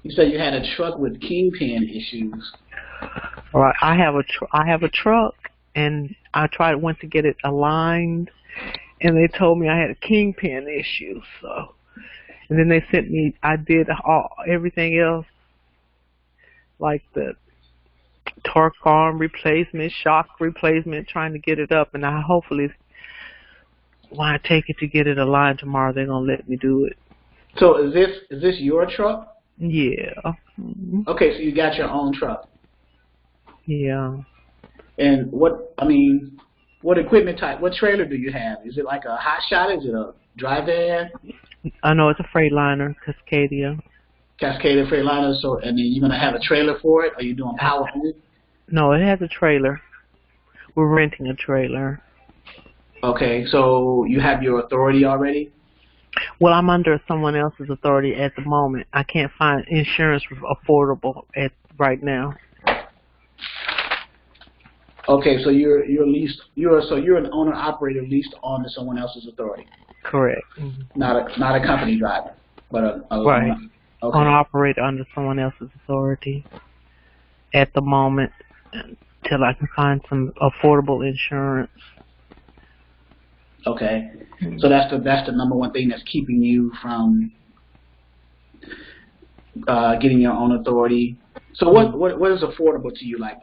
You said you had a truck with kingpin issues. All right, I have a truck, and went to get it aligned, and they told me I had a kingpin issue. So, and then they sent me. I did everything else, like the torque arm replacement, shock replacement, trying to get it up, and I hopefully, when I take it to get it aligned tomorrow, they're gonna let me do it. So is this your truck? Yeah. Mm-hmm. Okay, so you got your own truck. Yeah. And what equipment type? What trailer do you have? Is it like a hot shot? Is it a dry van? I know it's a Freightliner, Cascadia. Cascadia Freightliner. So, and then you're gonna have a trailer for it? Are you doing power only? No, it has a trailer. We're renting a trailer. Okay, so you have your authority already? Well, I'm under someone else's authority at the moment. I can't find insurance affordable right now. Okay, so you're an owner operator leased on to someone else's authority. Correct. Mm-hmm. Not a company driver, but a right. Okay. Owner operator under someone else's authority at the moment until I can find some affordable insurance. Okay, so that's the number one thing that's keeping you from getting your own authority. So what is affordable to you? Like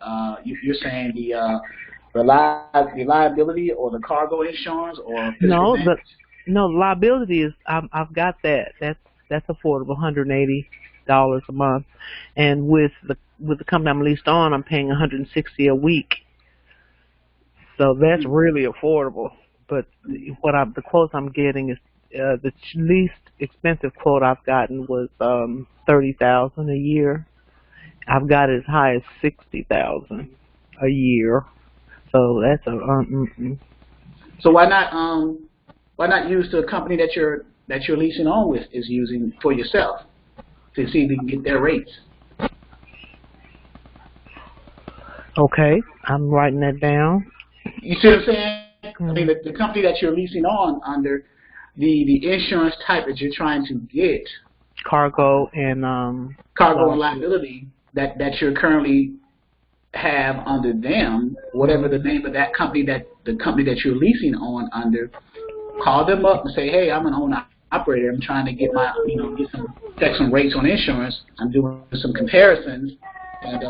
you're saying the liability or the cargo insurance or no liability is I've got that. That's affordable, $180 a month, and with the company I'm leased on, I'm paying $160 a week. So that's really affordable. But the quotes I'm getting is the least expensive quote I've gotten was $30,000 a year. I've got it as high as $60,000 a year. So that's So why not use the company that you're leasing on with is using for yourself to see if you can get their rates? Okay, I'm writing that down. You see what I'm saying? I mean, the company that you're leasing on under, the insurance type that you're trying to get, cargo and liability that you currently have under them, whatever the name of the company that you're leasing on under, call them up and say, hey, I'm an owner operator. I'm trying to get check some rates on insurance. I'm doing some comparisons, and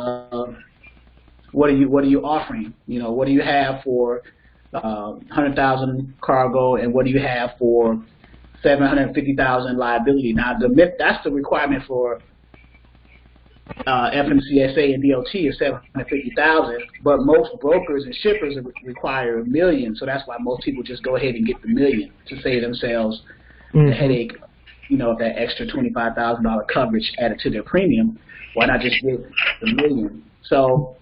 what are you offering? What do you have for 100,000 cargo, and what do you have for 750,000 liability? Now, that's the requirement for FMCSA and DOT is 750,000, but most brokers and shippers require $1 million. So that's why most people just go ahead and get the $1 million to save themselves the headache, of that extra $25,000 coverage added to their premium. Why not just get the $1 million? So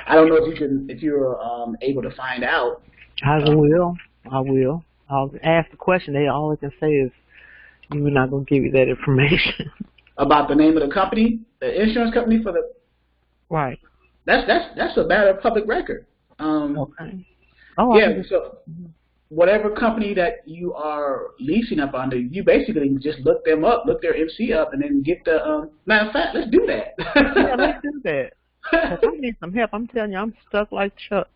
I don't know if you're able to find out. I will. I'll ask the question. All they can say is, we're not going to give you that information. About the name of the company, the insurance company for the. Right. That's a matter of public record. Okay. Yeah. So whatever company that you are leasing up under, you basically just look them up, look their MC up, and then get the. Matter of fact, let's do that. Yeah, let's do that. I need some help. I'm telling you, I'm stuck like Chuck.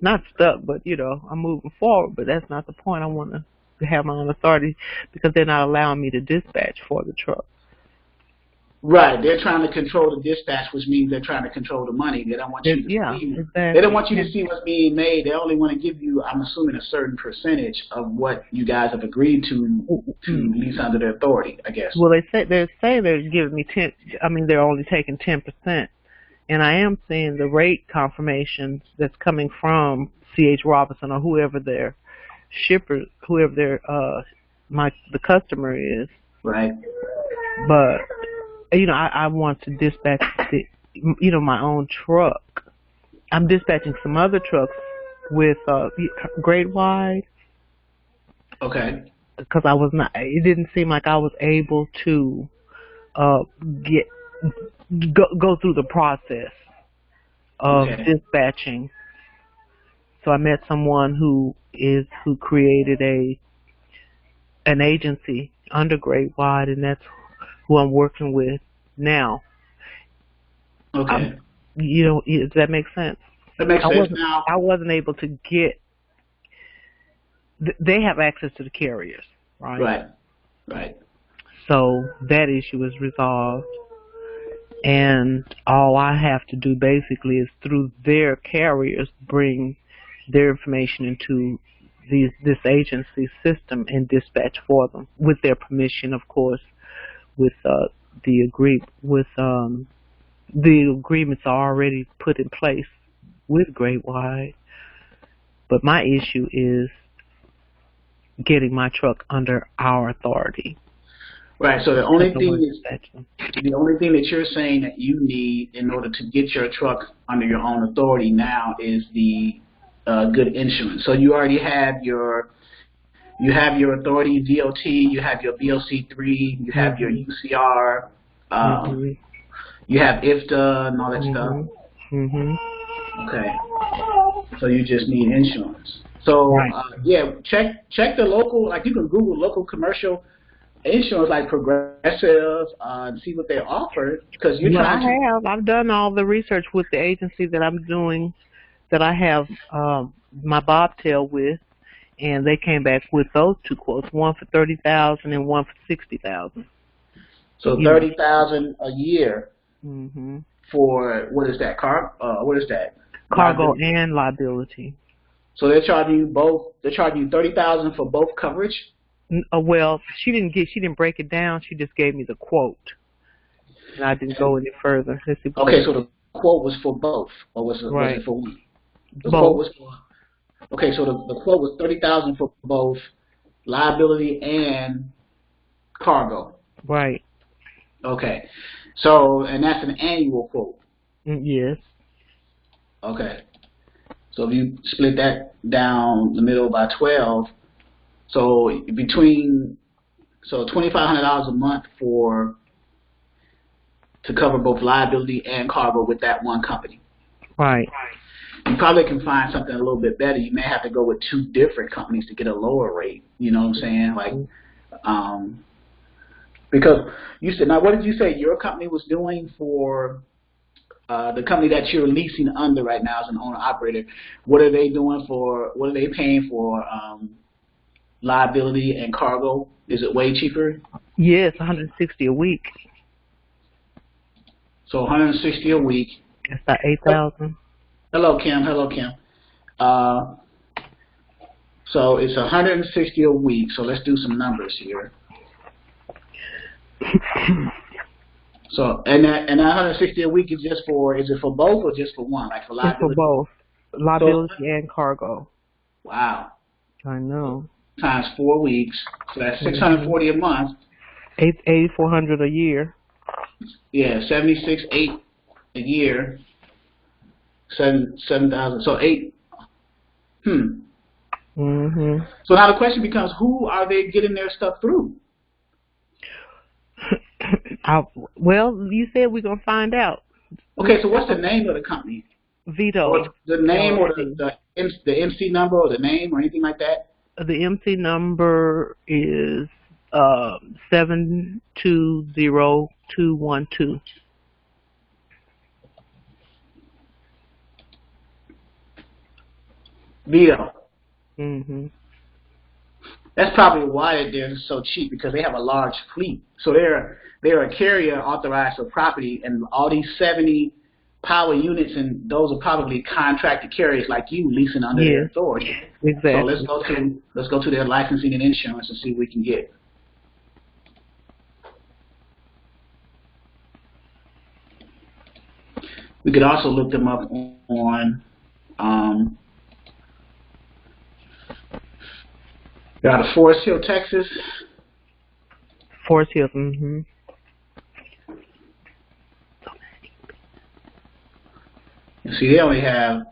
Not stuck, but I'm moving forward. But that's not the point. I want to have my own authority because they're not allowing me to dispatch for the truck. Right. They're trying to control the dispatch, which means they're trying to control the money. They don't want you to see. Exactly. They don't want you to see what's being made. They only want to give you, I'm assuming, a certain percentage of what you guys have agreed to lease under their authority, I guess. Well, they say they're giving me 10. I mean, they're only taking 10%, and I am seeing the rate confirmations that's coming from C.H. Robinson or whoever their shipper, whoever their the customer is. Right. But I want to dispatch my own truck. I'm dispatching some other trucks with grade wide. Okay. Because it didn't seem like I was able to go through the process of dispatching. So I met someone who created an agency under grade wide, and that's who I'm working with now. Okay. Does that make sense? That makes sense now. I wasn't able to get. They have access to the carriers, right? Right. Right. So that issue is resolved, and all I have to do basically is through their carriers bring their information into this agency system and dispatch for them with their permission, of course, with the agreements are already put in place with Great Wide. But my issue is getting my truck under our authority. Right. So the only thing that you're saying that you need in order to get your truck under your own authority now is the good insurance. So you already have your authority DOT, you have your BOC3, you have your UCR, you have IFTA and all that stuff. Okay. So you just need insurance. So check the local, like you can Google local commercial insurance like Progressive and see what they offer, because you're trying to. I've done all the research with the agency that I'm doing, that I have my bobtail with, and they came back with those two quotes, one for $30,000 and one for $60,000. So $30,000 a year for what is that what is that? Cargo and liability. So they're charging you both. They're charging you $30,000 for both coverage. Well, she didn't break it down. She just gave me the quote, and I didn't go any further. Okay, so the quote was for both, or was it for one? The quote was for. Okay, so the quote was $30,000 for both liability and cargo. Right. Okay, so and that's an annual quote. Yes. Okay, so if you split that down the middle by 12. So $2,500 a month to cover both liability and cargo with that one company. Right. You probably can find something a little bit better. You may have to go with two different companies to get a lower rate. You know what I'm saying? Like, because you said, now what did you say your company was doing for the company that you're leasing under right now as an owner operator? What are they paying for? Liability and cargo? Is it way cheaper? Yes, $160 a week. So $160 a week. That's about $8,000. Hello, Kim. So it's $160 a week. So let's do some numbers here. So and that $160 a week is is it for both or just for one? Like for liability? It's for both, liability and cargo. Wow. I know. Times 4 weeks, so that's $640 a month. $8,400 a year. Yeah, $76,800 a year. 7,000. So So now the question becomes, who are they getting their stuff through? Well, you said we're gonna find out. Okay, so what's the name of the company? Vito. Or the name or the MC number or the name or anything like that? The MC number is 720212. Vito. That's probably why they're so cheap, because they have a large fleet. So they're a carrier authorized for property, and all these 70 power units, and those are probably contracted carriers like you leasing under their authority. Exactly. So let's go to their licensing and insurance and see what we can get. We could also look them up on they're out of Forest Hill, Texas. Forest Hill. See, they only have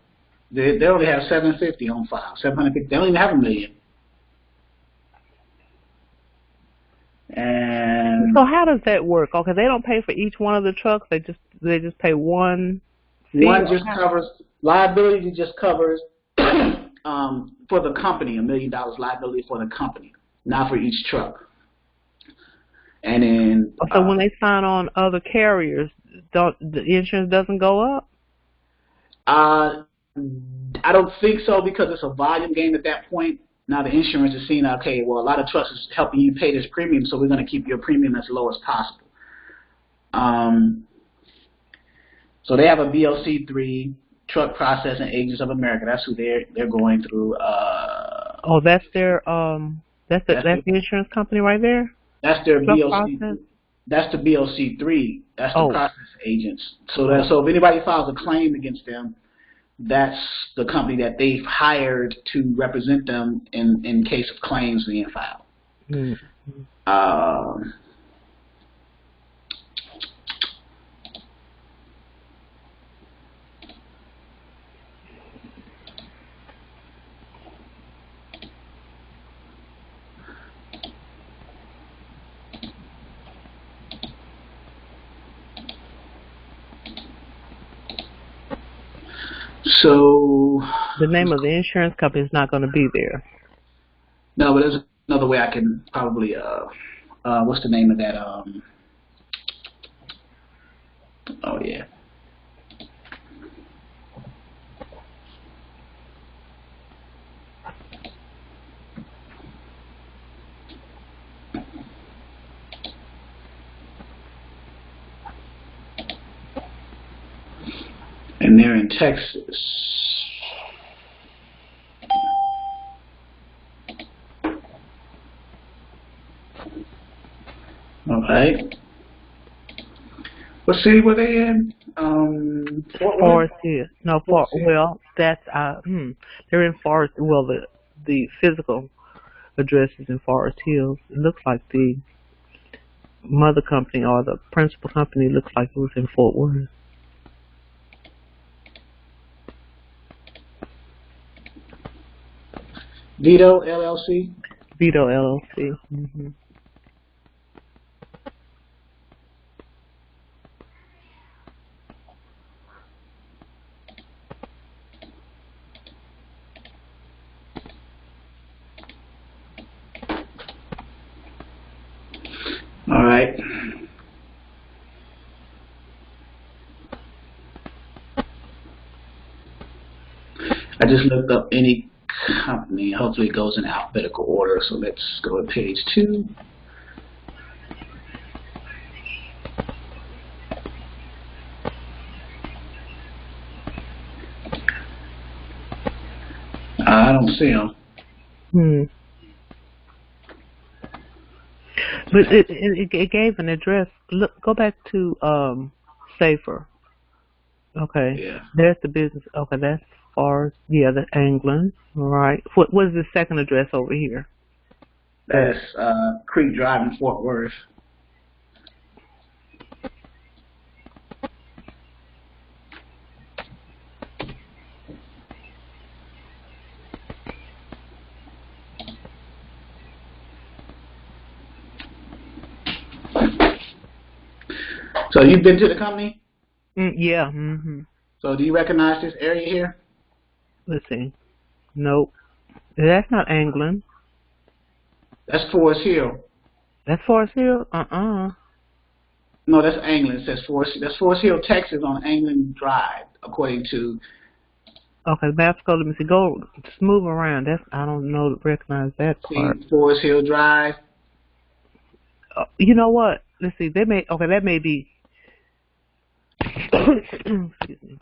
750 on file. 750. They don't even have $1 million. And so how does that work? Okay, they don't pay for each one of the trucks. They just pay one. One just covers liability. Just covers for the company $1 million liability for the company, not for each truck. And then So when they sign on other carriers, the insurance doesn't go up? I don't think so, because it's a volume game at that point. Now the insurance is seeing, okay, well, a lot of trucks is helping you pay this premium, so we're going to keep your premium as low as possible. So they have a BLC3, Truck Processing Agents of America. That's who they're going through. That's their that's the insurance company right there. That's their Truck BLC. process? That's the BLC3. That's the process agents. So if anybody files a claim against them, that's the company that they've hired to represent them in case of claims being filed. Mm-hmm. So the name of the insurance company is not going to be there. No, but there's another way I can probably what's the name of that? Oh yeah. And they're in Texas. All right. What city were they in? Forest Hill. No, well, that's they're in Forest. Well, the physical address is in Forest Hills. It looks like the mother company or the principal company looks like it was in Fort Worth. Vito LLC. Vito LLC. Mm-hmm. All right. I just looked up any company. Hopefully it goes in alphabetical order. So let's go to page 2. I don't see them. But it gave an address. Look, go back to Safer. Okay. Yeah. There's the business. Okay, that's Forest. Yeah, the England. All right. What is the second address over here? That's Creek Drive in Fort Worth. So you've been to the company? Yeah. Mm-hmm. So do you recognize this area here? Let's see. Nope. That's not England. That's Forest Hill. That's Forest Hill? No, that's England. It says that's Forest Hill, Texas on England Drive, according to... Okay, maps go, let me see. Go, just move around. I don't know, recognize that part. Forest Hill Drive. You know what? Let's see. That may be... Excuse me.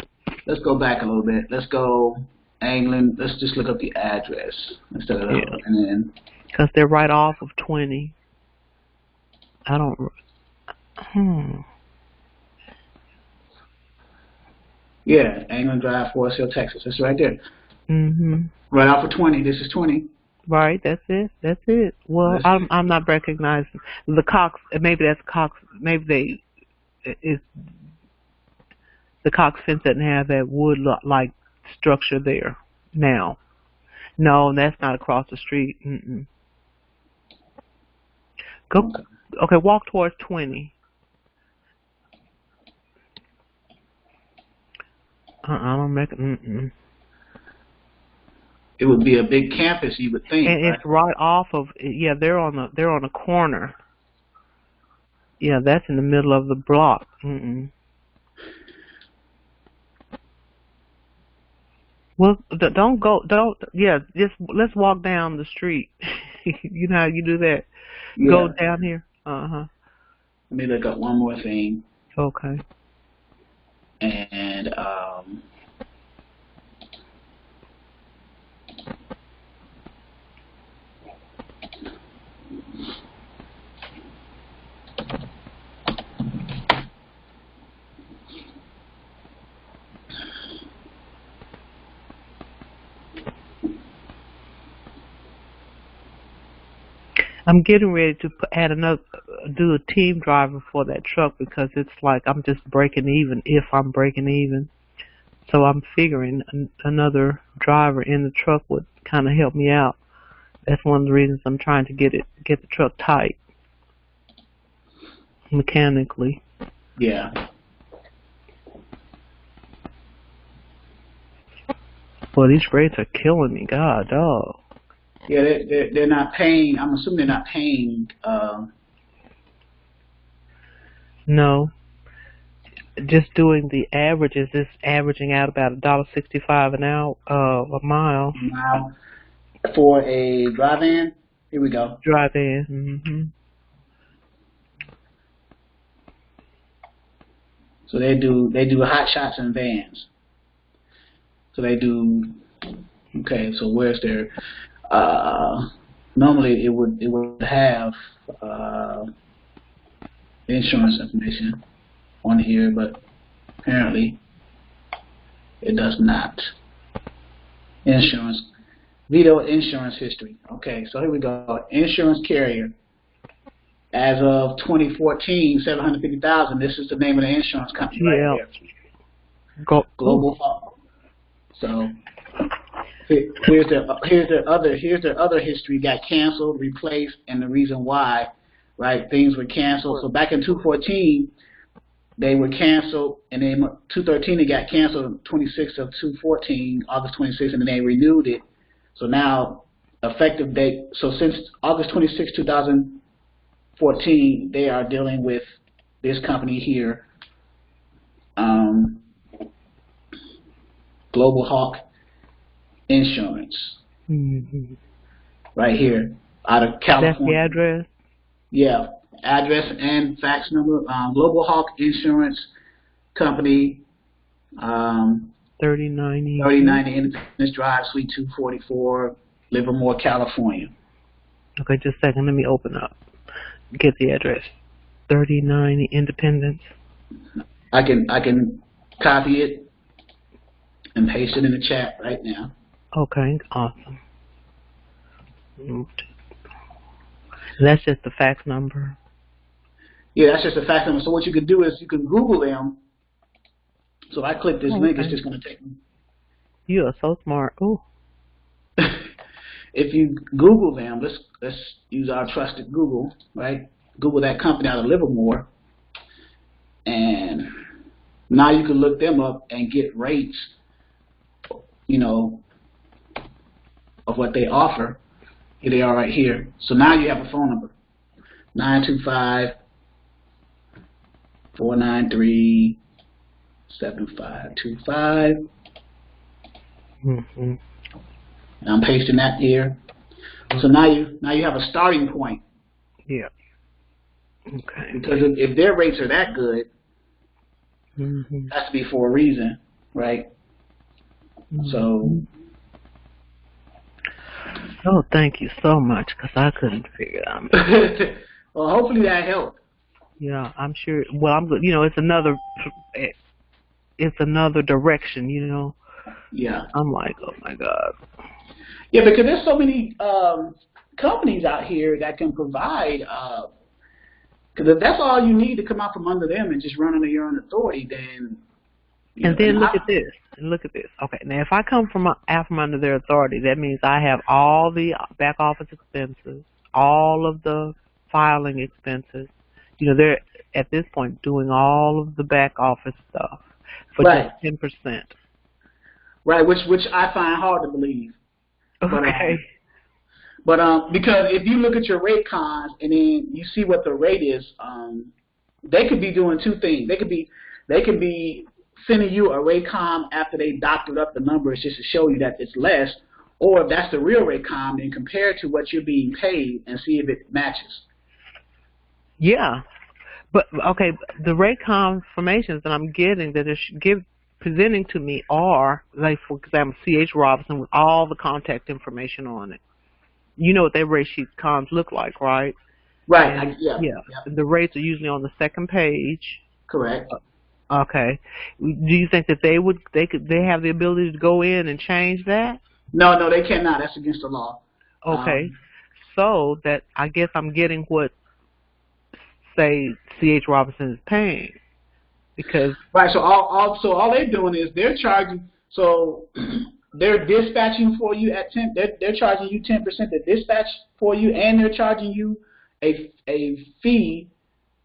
Let's go back a little bit. Let's go England. Let's just look up the address instead of and then... Because they're right off of 20. I don't... Yeah, England Drive, Forest Hill, Texas. It's right there. Mm-hmm. Right off of 20. This is 20. Right, that's it. That's it. Well, I'm not recognizing the Cox. Maybe that's Cox. Maybe the Cox fence doesn't have that wood like structure there now. No, that's not across the street. Go. Okay, walk towards 20. I don't make it. It would be a big campus, you would think. And right? It's right off of. Yeah, they're on a corner. Yeah, that's in the middle of the block. Mm-mm. Well, don't go. Don't. Yeah, just let's walk down the street. You know how you do that? Go Yeah. down here. Uh-huh. Let me look up one more thing. Okay. And I'm getting ready to add another, do a team driver for that truck because it's like I'm just breaking even if I'm breaking even. So I'm figuring another driver in the truck would kind of help me out. That's one of the reasons I'm trying to get the truck tight mechanically. yeah. Well, these rates are killing me, God, dog. Yeah, they're not paying. I'm assuming they're not paying. No, just doing the averages. It's averaging out about $1.65 an hour, a mile. Now for a drive-in. Here we go. Drive in. Mm-hmm. So they do hot shots and vans. So they do. Okay, so where's their? Normally it would have insurance information on here, but apparently it does not. Insurance, veto insurance history. Okay, so here we go. Insurance carrier. As of 2014, 750,000. This is the name of the insurance company right here. Global Hawk. So here's their other history. Got canceled, replaced, and the reason why. Right, things were canceled. So back in 2014, they were canceled, and then 2013 they got canceled. 26th of 2014, August 26th, and then they renewed it. So now effective date. So since August 26, 2014, they are dealing with this company here, Global Hawk Insurance, right here out of California. That's the address? Yeah, address and fax number. Global Hawk Insurance Company, 3090 Independence Drive, Suite 244, Livermore, California. Okay, just a second. Let me open up. Get the address. 3090 Independence. I can copy it and paste it in the chat right now. Okay, awesome. That's just the fax number. Yeah, that's just a fax number. So what you can do is you can Google them. So if I click this link, it's just going to take me. You are so smart. Ooh. If you Google them, let's use our trusted Google, right? Google that company out of Livermore, and now you can look them up and get rates, you know, of what they offer. Here they are right here. So now you have a phone number, 925-493-7525. Mm-hmm. And I'm pasting that here. So now you have a starting point. Yeah. Okay. Because if their rates are that good, it has to be for a reason, right? So. Oh, thank you so much, because I couldn't figure it out. Well, hopefully that helped. Yeah, I'm sure. Well, it's another direction, you know. Yeah. I'm like, oh my God. Yeah, because there's so many companies out here that can provide. Because if that's all you need to come out from under them and just run under your own authority, then. And then look at this. Okay, now if I come from out from under their authority, that means I have all the back office expenses, all of the filing expenses. You know, they're at this point doing all of the back office stuff for just 10%. Right, which I find hard to believe. Okay. But because if you look at your rate cons and then you see what the rate is, they could be doing two things. They could be sending you a Raycom after they doctored up the numbers just to show you that it's less, or if that's the real Raycom, then compare it to what you're being paid and see if it matches. Yeah, but okay, the Raycom informations that I'm getting that they're presenting to me are, like, for example, C.H. Robinson with all the contact information on it. You know what their rate sheet cons look like, right? Right. Yeah. The rates are usually on the second page. Correct. Okay. Do you think that they have the ability to go in and change that? No, they cannot. That's against the law. Okay. So that, I guess I'm getting what, say, C.H. Robinson is paying, because right. So all they're doing is they're charging. So they're dispatching for you at 10. They're charging you 10% to dispatch for you, and they're charging you a fee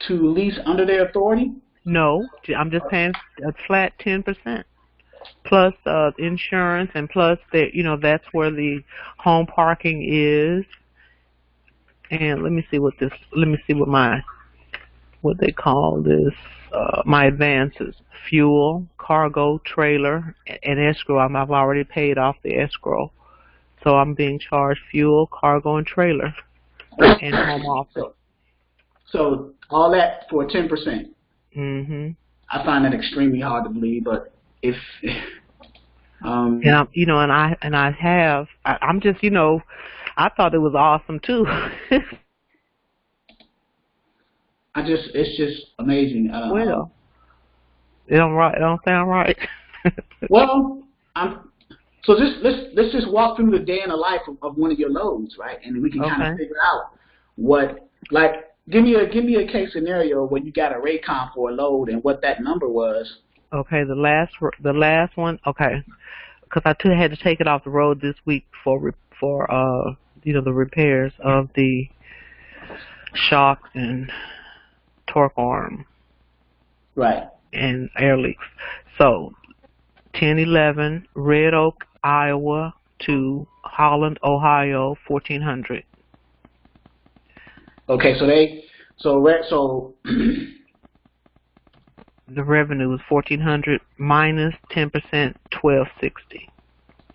to lease under their authority. No, I'm just paying a flat 10%, plus insurance, and plus that's where the home parking is. And let me see what what they call this, my advances: fuel, cargo, trailer, and escrow. I've already paid off the escrow, so I'm being charged fuel, cargo, and trailer, and home office. So all that for 10%. Mm-hmm. I find that extremely hard to believe, but if I'm just I thought it was awesome too. It's just amazing. Well, it don't sound right. Well, so let's just walk through the day in the life of one of your loads, right? And we can kind of figure out what, like, give me a case scenario when you got a Raycom for a load and what that number was. Okay, the last one. Okay, because I had to take it off the road this week for the repairs of the shocks and torque arm. Right. And air leaks. So 1011 Red Oak, Iowa to Holland, Ohio, 1400. Okay, so the revenue was 1400 minus 10%, 1260.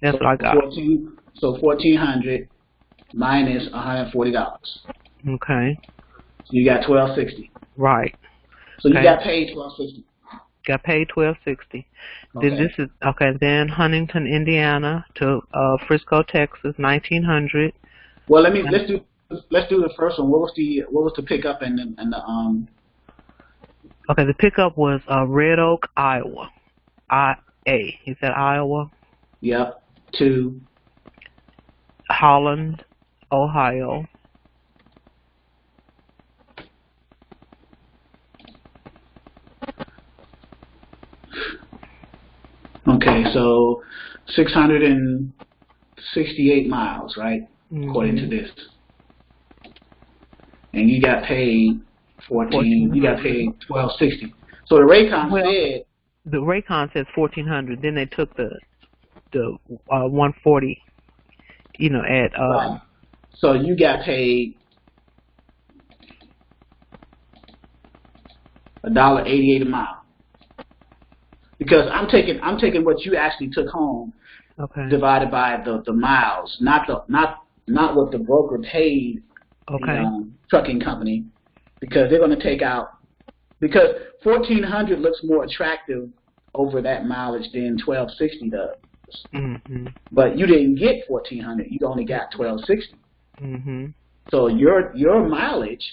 That's what I got. 1400 minus $140. Okay. So you got 1260. Right. So you got paid 1260. Got paid 1260. Okay. Then this is Then Huntington, Indiana to Frisco, Texas, 1900. Well, let's do the first one. What was the pickup and the Okay, the pickup was Red Oak, Iowa. He said Iowa. Yep. To Holland, Ohio. Okay, so 668 miles, right? Mm-hmm. According to this. And you got paid 14. You got paid 1260. So the Raycon said. The Raycon says 1400. Then they took the 140. At right. So you got paid $1.88 a mile. Because I'm taking what you actually took home, divided by the miles, not what the broker paid the trucking company, because they're going to take out, because 1400 looks more attractive over that mileage than 1260 does. Mm-hmm. But you didn't get 1400; you only got 1260. Mm-hmm. So your mileage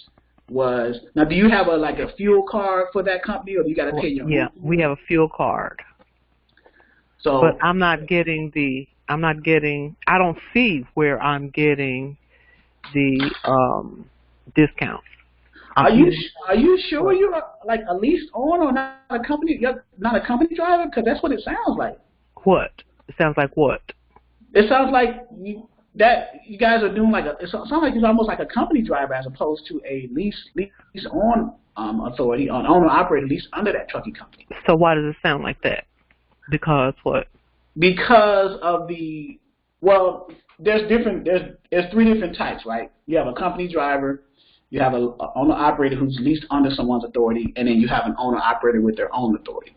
was, now, do you have a fuel card for that company, or do you got to pay your own? Yeah, we have a fuel card. So, but I don't see where I'm getting the discount. Are you sure you're a leased owner or not a company? You're not a company driver, because that's what it sounds like. What? It sounds like what? It sounds like you guys are doing it sounds like it's almost like a company driver as opposed to a lease on authority, on owner operator lease under that trucking company. So why does it sound like that? Because what? Because of there's three different types, right? You have a company driver, you have a owner operator who's leased under someone's authority, and then you have an owner operator with their own authority.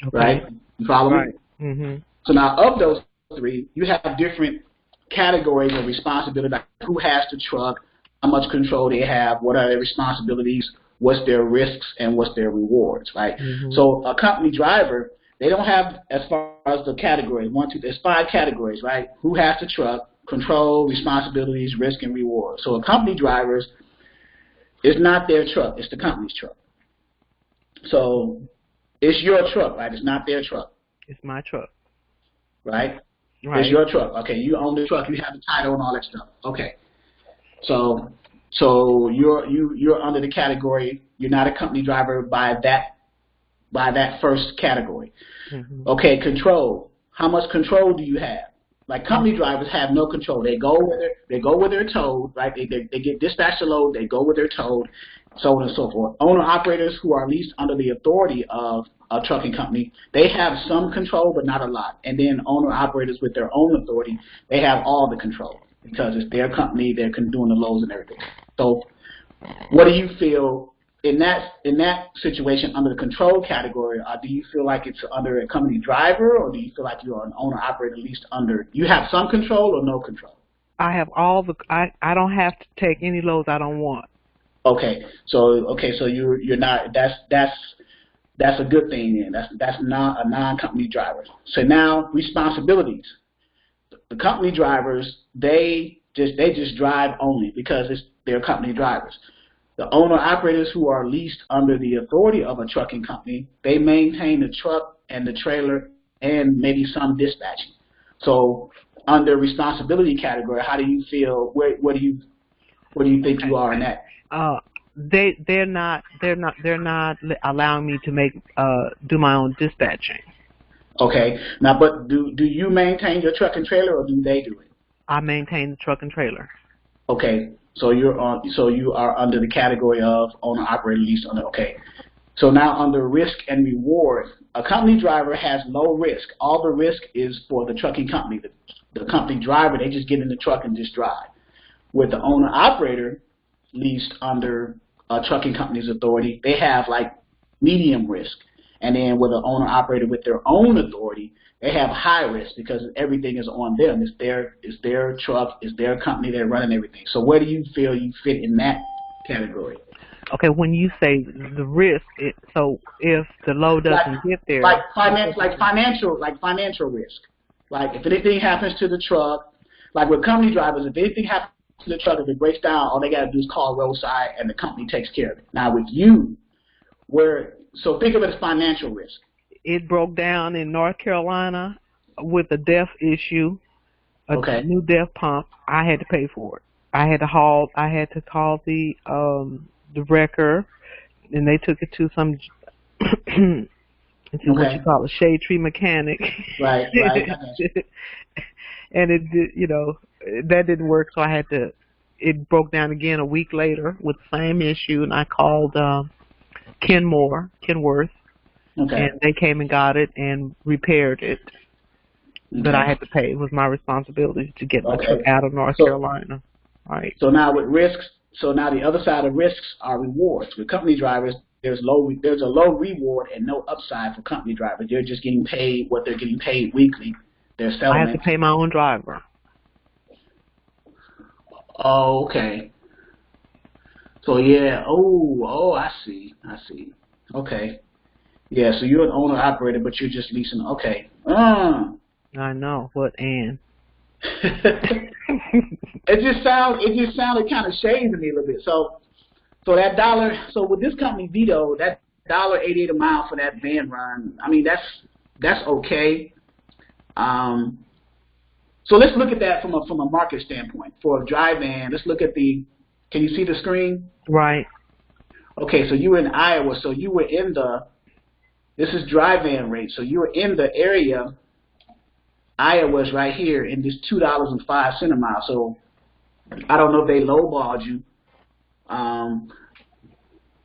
Okay. Right? You follow Right. me? Mm-hmm. So now of those three, you have different categories of responsibility, like who has the truck, how much control they have, what are their responsibilities, what's their risks, and what's their rewards, right? Mm-hmm. So a company driver, they don't have, as far as the categories, there's 5 categories, right? Who has the truck, control, responsibilities, risk, and rewards. So a company driver's, it's not their truck, it's the company's truck. So it's your truck, right? It's not their truck. It's my truck. Right? Right. It's your truck. Okay, you own the truck, you have the title and all that stuff. Okay. So you're under the category, you're not a company driver by that first category. Mm-hmm. Okay, control. How much control do you have? Like company drivers have no control. They go where they're told, right? They get dispatched a load, they go where they're told, so on and so forth. Owner operators who are leased under the authority of a trucking company, they have some control, but not a lot. And then owner operators with their own authority, they have all the control because it's their company, they're doing the loads and everything. So what do you feel in that situation under the control category? Do you feel like it's under a company driver, or do you feel like you're an owner operator leased under, you have some control or no control? I have all the, I don't have to take any loads I don't want. Okay, so you're not, that's a good thing then. That's not a non-company driver. So now responsibilities. The company drivers, they just drive only because they're company drivers. The owner operators who are leased under the authority of a trucking company, they maintain the truck and the trailer and maybe some dispatching. So under responsibility category, how do you feel? What do you think you are in that? They're not allowing me to do my own dispatching. Okay. Now, but do you maintain your truck and trailer, or do they do it? I maintain the truck and trailer. Okay. So you are under the category of owner operator leased under. Okay. So now under risk and reward, a company driver has low risk. All the risk is for the trucking company. The company driver, they just get in the truck and just drive. With the owner operator leased under a trucking company's authority, they have like medium risk. And then with an owner operator with their own authority, they have high risk because everything is on them. It's their truck, it's their company, they're running everything. So where do you feel you fit in that category? Okay, when you say the risk, so if the load doesn't get there, like financial risk. Like if anything happens to the truck, like with company drivers, if anything happens to the truck, if it breaks down, all they got to do is call roadside and the company takes care of it. Now with you, so think of it as financial risk. It broke down in North Carolina with a DEF issue, a new DEF pump. I had to pay for it. I had to call the wrecker, and they took it to some what you call a shade tree mechanic. Right. And it did, that didn't work, so it broke down again a week later with the same issue, and I called Kenworth. And they came and got it and repaired it. But I had to pay. It was my responsibility to get my truck out of North Carolina. Right. So now with risks, the other side of risks are rewards. With company drivers, there's a low reward and no upside for company drivers. They're just getting paid what they're getting paid weekly. Their settlement. I have to pay my own driver. Oh, okay. So yeah. Oh, I see. Okay. Yeah, so you're an owner operator, but you're just leasing. Okay. I know. What, Ann? It just sounded kind of shady to me a little bit. So that dollar. So with this company Vito, that $1.88 a mile for that van run. I mean, that's okay. So let's look at that from a market standpoint for a dry van. Let's look at can you see the screen? Right. Okay, so you were in Iowa. So you were in this is dry van rate. So you were in the area. Iowa's right here in this $2.05 a mile. So I don't know if they lowballed you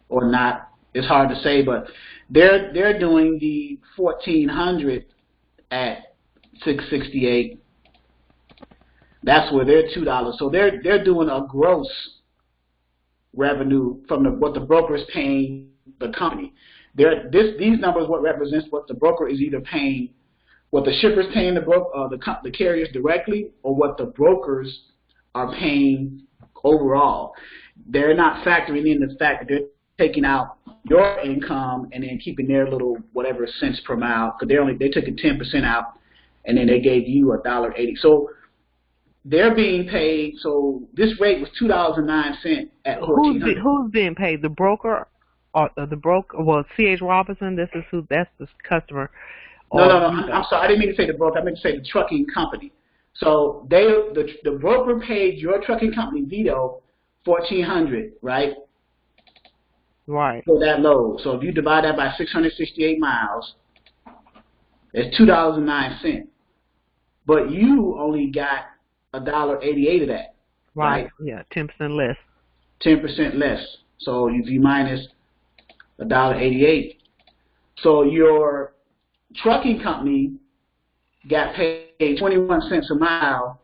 or not. It's hard to say, but they're doing the 1,400 at $6.68. That's where they're $2. So they're doing a gross revenue from what the broker is paying the company. These numbers what represents what the broker is either paying, what the shipper's paying the carriers directly, or what the brokers are paying overall. They're not factoring in the fact that they're taking out your income and then keeping their little whatever cents per mile, because they took 10% out, and then they gave you $1.80. So they're being paid. So this rate was $2.09 at $1,400. Who's being paid? The broker, or the broker? Well, C.H. Robinson. That's the customer. No. I'm sorry. I didn't mean to say the broker. I meant to say the trucking company. So the broker paid your trucking company, Vito, $1,400, right? Right. For that load. So if you divide that by 668 miles, it's $2.09. But you only got $1.88 of that. Right? Yeah, 10% less. 10% less. So if you minus $1.88, so your trucking company got paid 21 cents a mile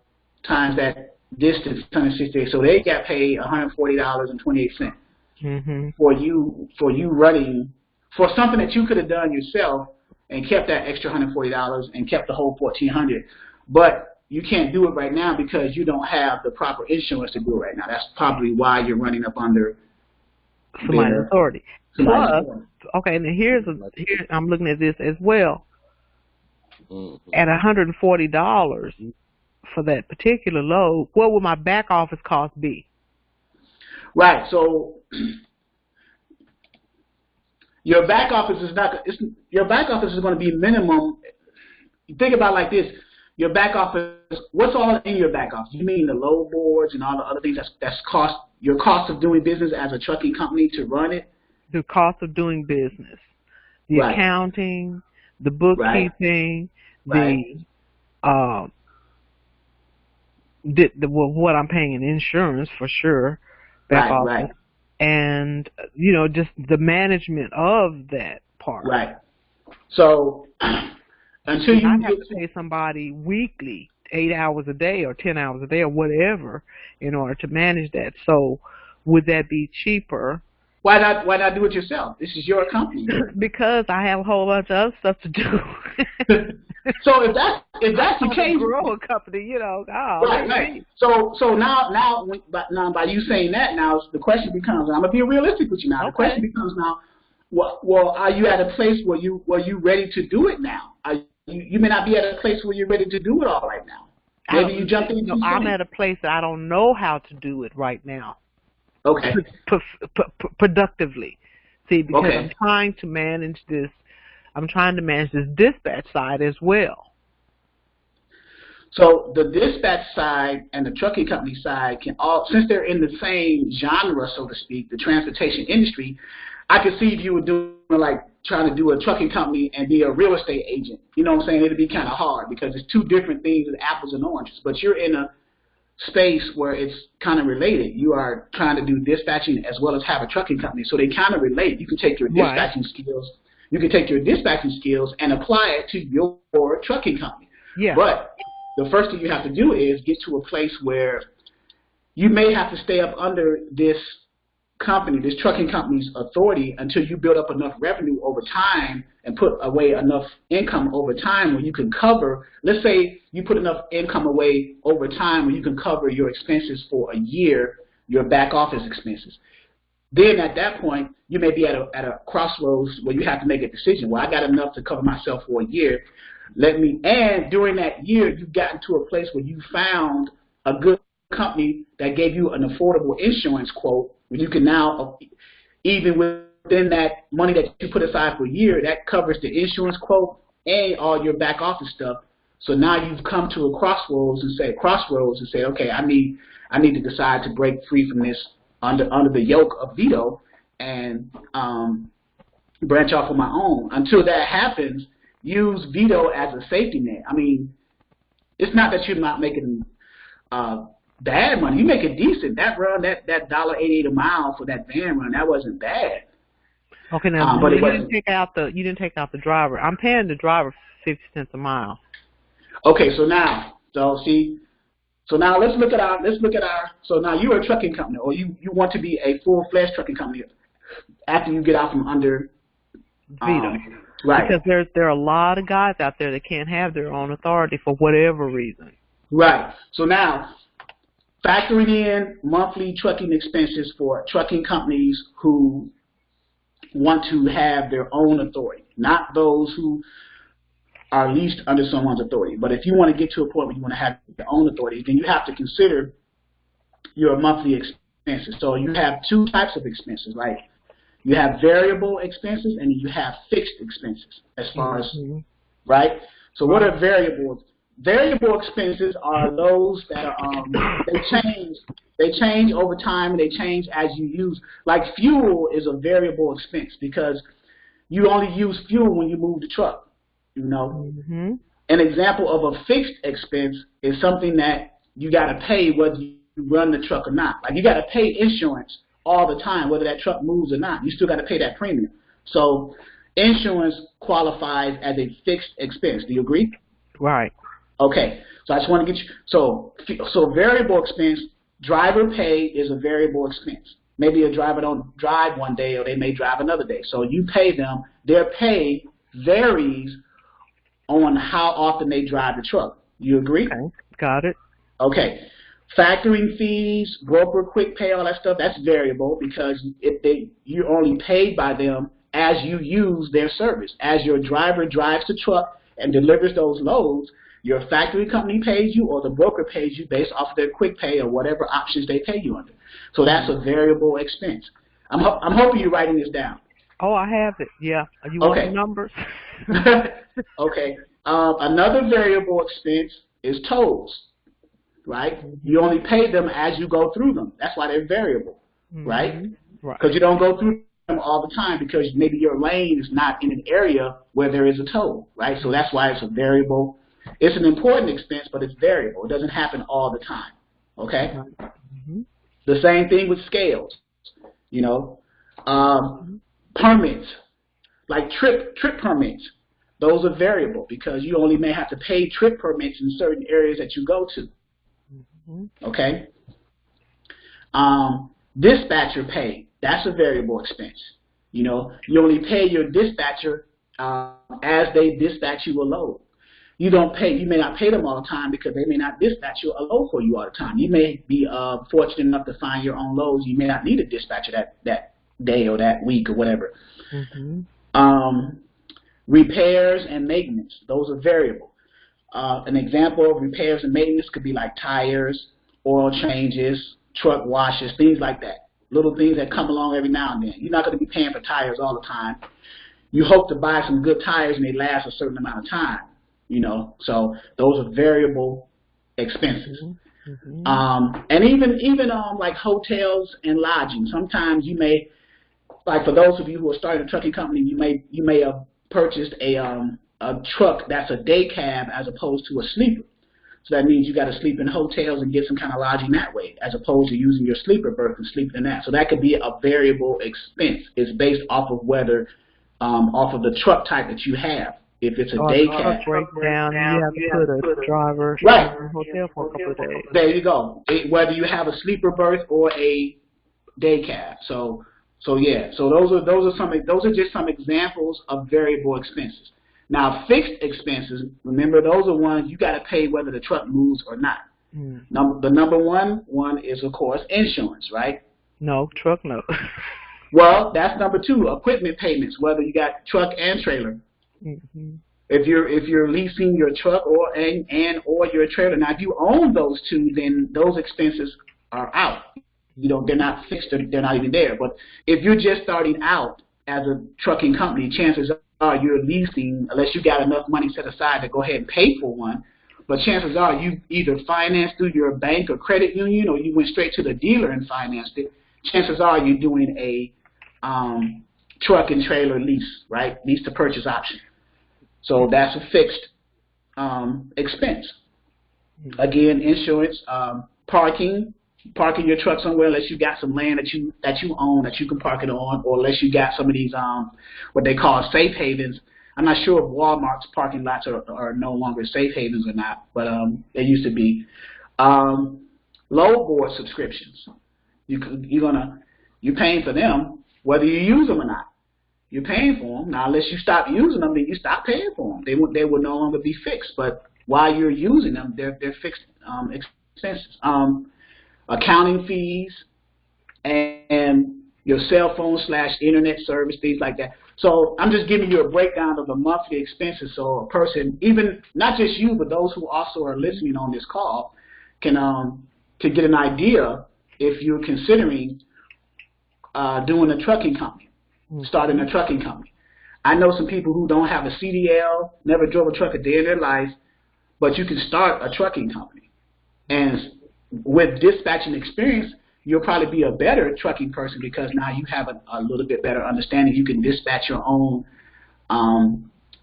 times that distance, 168. So they got paid $140.28 for you running for something that you could have done yourself and kept that extra $140 and kept the whole $1,400. But you can't do it right now because you don't have the proper insurance to do it right now. That's probably why you're running up under somebody's authority. Plus, okay, and here I'm looking at this as well. At $140 for that particular load, what would my back office cost be? Right. So your back office is going to be minimum. Think about it like this. Your back office, what's all in your back office? You mean the load boards and all the other things that's your cost of doing business as a trucking company to run it? The cost of doing business, the accounting, the bookkeeping, what I'm paying in insurance for sure, back office, and just the management of that part. Right. So until you have to pay somebody weekly, 8 hours a day or 10 hours a day or whatever, in order to manage that. So would that be cheaper? Why not do it yourself? This is your company. Because I have a whole bunch of other stuff to do. So if that's the case, grow a company, right. So now by you saying that, now the question becomes, I'm gonna be realistic with you now. The question becomes now, well, are you at a place where you ready to do it now? You may not be at a place where you're ready to do it all right now. Maybe you jump in. I'm at a place that I don't know how to do it right now. Okay. Productively. See, because I'm trying to manage this. I'm trying to manage this dispatch side as well. So the dispatch side and the trucking company side since they're in the same genre, so to speak, the transportation industry, I could see if you were doing trying to do a trucking company and be a real estate agent. You know what I'm saying? It'd be kind of hard because it's two different things, apples and oranges. But you're in a space where it's kind of related. You are trying to do dispatching as well as have a trucking company, so they kind of relate. You can take your dispatching skills. You can take your dispatching skills and apply it to your trucking company. Yeah. But the first thing you have to do is get to a place where you may have to stay up under this company, this trucking company's authority, until you build up enough revenue over time and put away enough income over time where you can cover, let's say you put enough income away over time where you can cover your expenses for a year, your back office expenses. Then at that point, you may be at a crossroads where you have to make a decision. Well, I got enough to cover myself for a year. And during that year, you've gotten to a place where you found a good company that gave you an affordable insurance quote, where you can now, even within that money that you put aside for a year, that covers the insurance quote and all your back office stuff. So now you've come to a crossroads and say, okay, I need to decide to break free from this under the yoke of Vito and branch off on my own. Until that happens, use Vito as a safety net. I mean, it's not that you're not making bad money. You make it decent. That run, that $1.88 a mile for that van run, that wasn't bad. Okay, now but you didn't take out the driver. I'm paying the driver 50 cents a mile. Okay, so So now let's look at our. So now you're a trucking company, or you want to be a full-fledged trucking company after you get out from under. VETA. Right. Because there are a lot of guys out there that can't have their own authority for whatever reason. Right. So now, factoring in monthly trucking expenses for trucking companies who want to have their own authority, not those who are leased under someone's authority. But if you want to get to a point where you want to have your own authority, then you have to consider your monthly expenses. So you have two types of expenses, right? You have variable expenses and you have fixed expenses as far as, right? So what are variables? Variable expenses are those that are, they change over time and they change as you use. Like fuel is a variable expense because you only use fuel when you move the truck, you know. An example of a fixed expense is something that you got to pay whether you run the truck or not. Like you got to pay insurance all the time, whether that truck moves or not. You still got to pay that premium. So insurance qualifies as a fixed expense. Do you agree? Right. Okay. So I just want to get you. So variable expense, driver pay is a variable expense. Maybe a driver don't drive one day or they may drive another day. So you pay them. Their pay varies on how often they drive the truck. You agree? Okay. Got it. Okay. Factoring fees, broker quick pay, all that stuff, that's variable because you're only paid by them as you use their service. As your driver drives the truck and delivers those loads, your factory company pays you or the broker pays you based off of their quick pay or whatever options they pay you under. So that's a variable expense. I'm hoping you're writing this down. Oh, I have it. Yeah. You want the numbers? Okay. Another variable expense is tolls. Right? You only pay them as you go through them. That's why they're variable, right? Because you don't go through them all the time because maybe your lane is not in an area where there is a toll, right? So that's why it's a variable. It's an important expense, but it's variable. It doesn't happen all the time, okay? The same thing with scales, you know. Permits, like trip permits. Those are variable because you only may have to pay trip permits in certain areas that you go to. Okay. Dispatcher pay, that's a variable expense. You know, you only pay your dispatcher as they dispatch you a load. You may not pay them all the time because they may not dispatch you a load for you all the time. You may be fortunate enough to find your own loads. You may not need a dispatcher that day or that week or whatever. Repairs and maintenance, those are variable. An example of repairs and maintenance could be like tires, oil changes, truck washes, things like that. Little things that come along every now and then. You're not going to be paying for tires all the time. You hope to buy some good tires and they last a certain amount of time, you know. So those are variable expenses. And even like hotels and lodging. Sometimes you may, like for those of you who are starting a trucking company, you may have purchased a truck that's a day cab as opposed to a sleeper. So that means you got to sleep in hotels and get some kind of lodging that way, as opposed to using your sleeper berth and sleeping in that. So that could be a variable expense. It's based off of whether, off of the truck type that you have. If it's a day cab, breakdown, you have to put a driver in a hotel for a couple of days. There you go. Whether you have a sleeper berth or a day cab. So yeah. So those are just some examples of variable expenses. Now, fixed expenses, remember, those are ones you got to pay whether the truck moves or not. The number one is, of course, insurance, right? No, truck no. Well, that's number two, equipment payments, whether you got truck and trailer. If you're leasing your truck or your trailer. Now, if you own those two, then those expenses are out. You know, they're not fixed, they're not even there. But if you're just starting out as a trucking company, chances are you're leasing, unless you got enough money set aside to go ahead and pay for one. But chances are you either financed through your bank or credit union, or you went straight to the dealer and financed it. Chances are you're doing a truck and trailer lease, right? Lease to purchase option. So that's a fixed expense. Again, insurance, parking your truck somewhere unless you got some land that you own that you can park it on, or unless you got some of these what they call safe havens. I'm not sure if Walmart's parking lots are no longer safe havens or not, but they used to be. load board subscriptions. You're paying for them whether you use them or not. You're paying for them. Now, unless you stop using them, then you stop paying for them. They will no longer be fixed. But while you're using them, they're fixed expenses. Accounting fees and your cell phone / internet service, things like that. So I'm just giving you a breakdown of the monthly expenses, so a person, even not just you, but those who also are listening on this call, can get an idea if you're considering doing a trucking company, starting a trucking company. I know some people who don't have a CDL, never drove a truck a day in their life, but you can start a trucking company. And with dispatching experience, you'll probably be a better trucking person because now you have a little bit better understanding. You can dispatch your own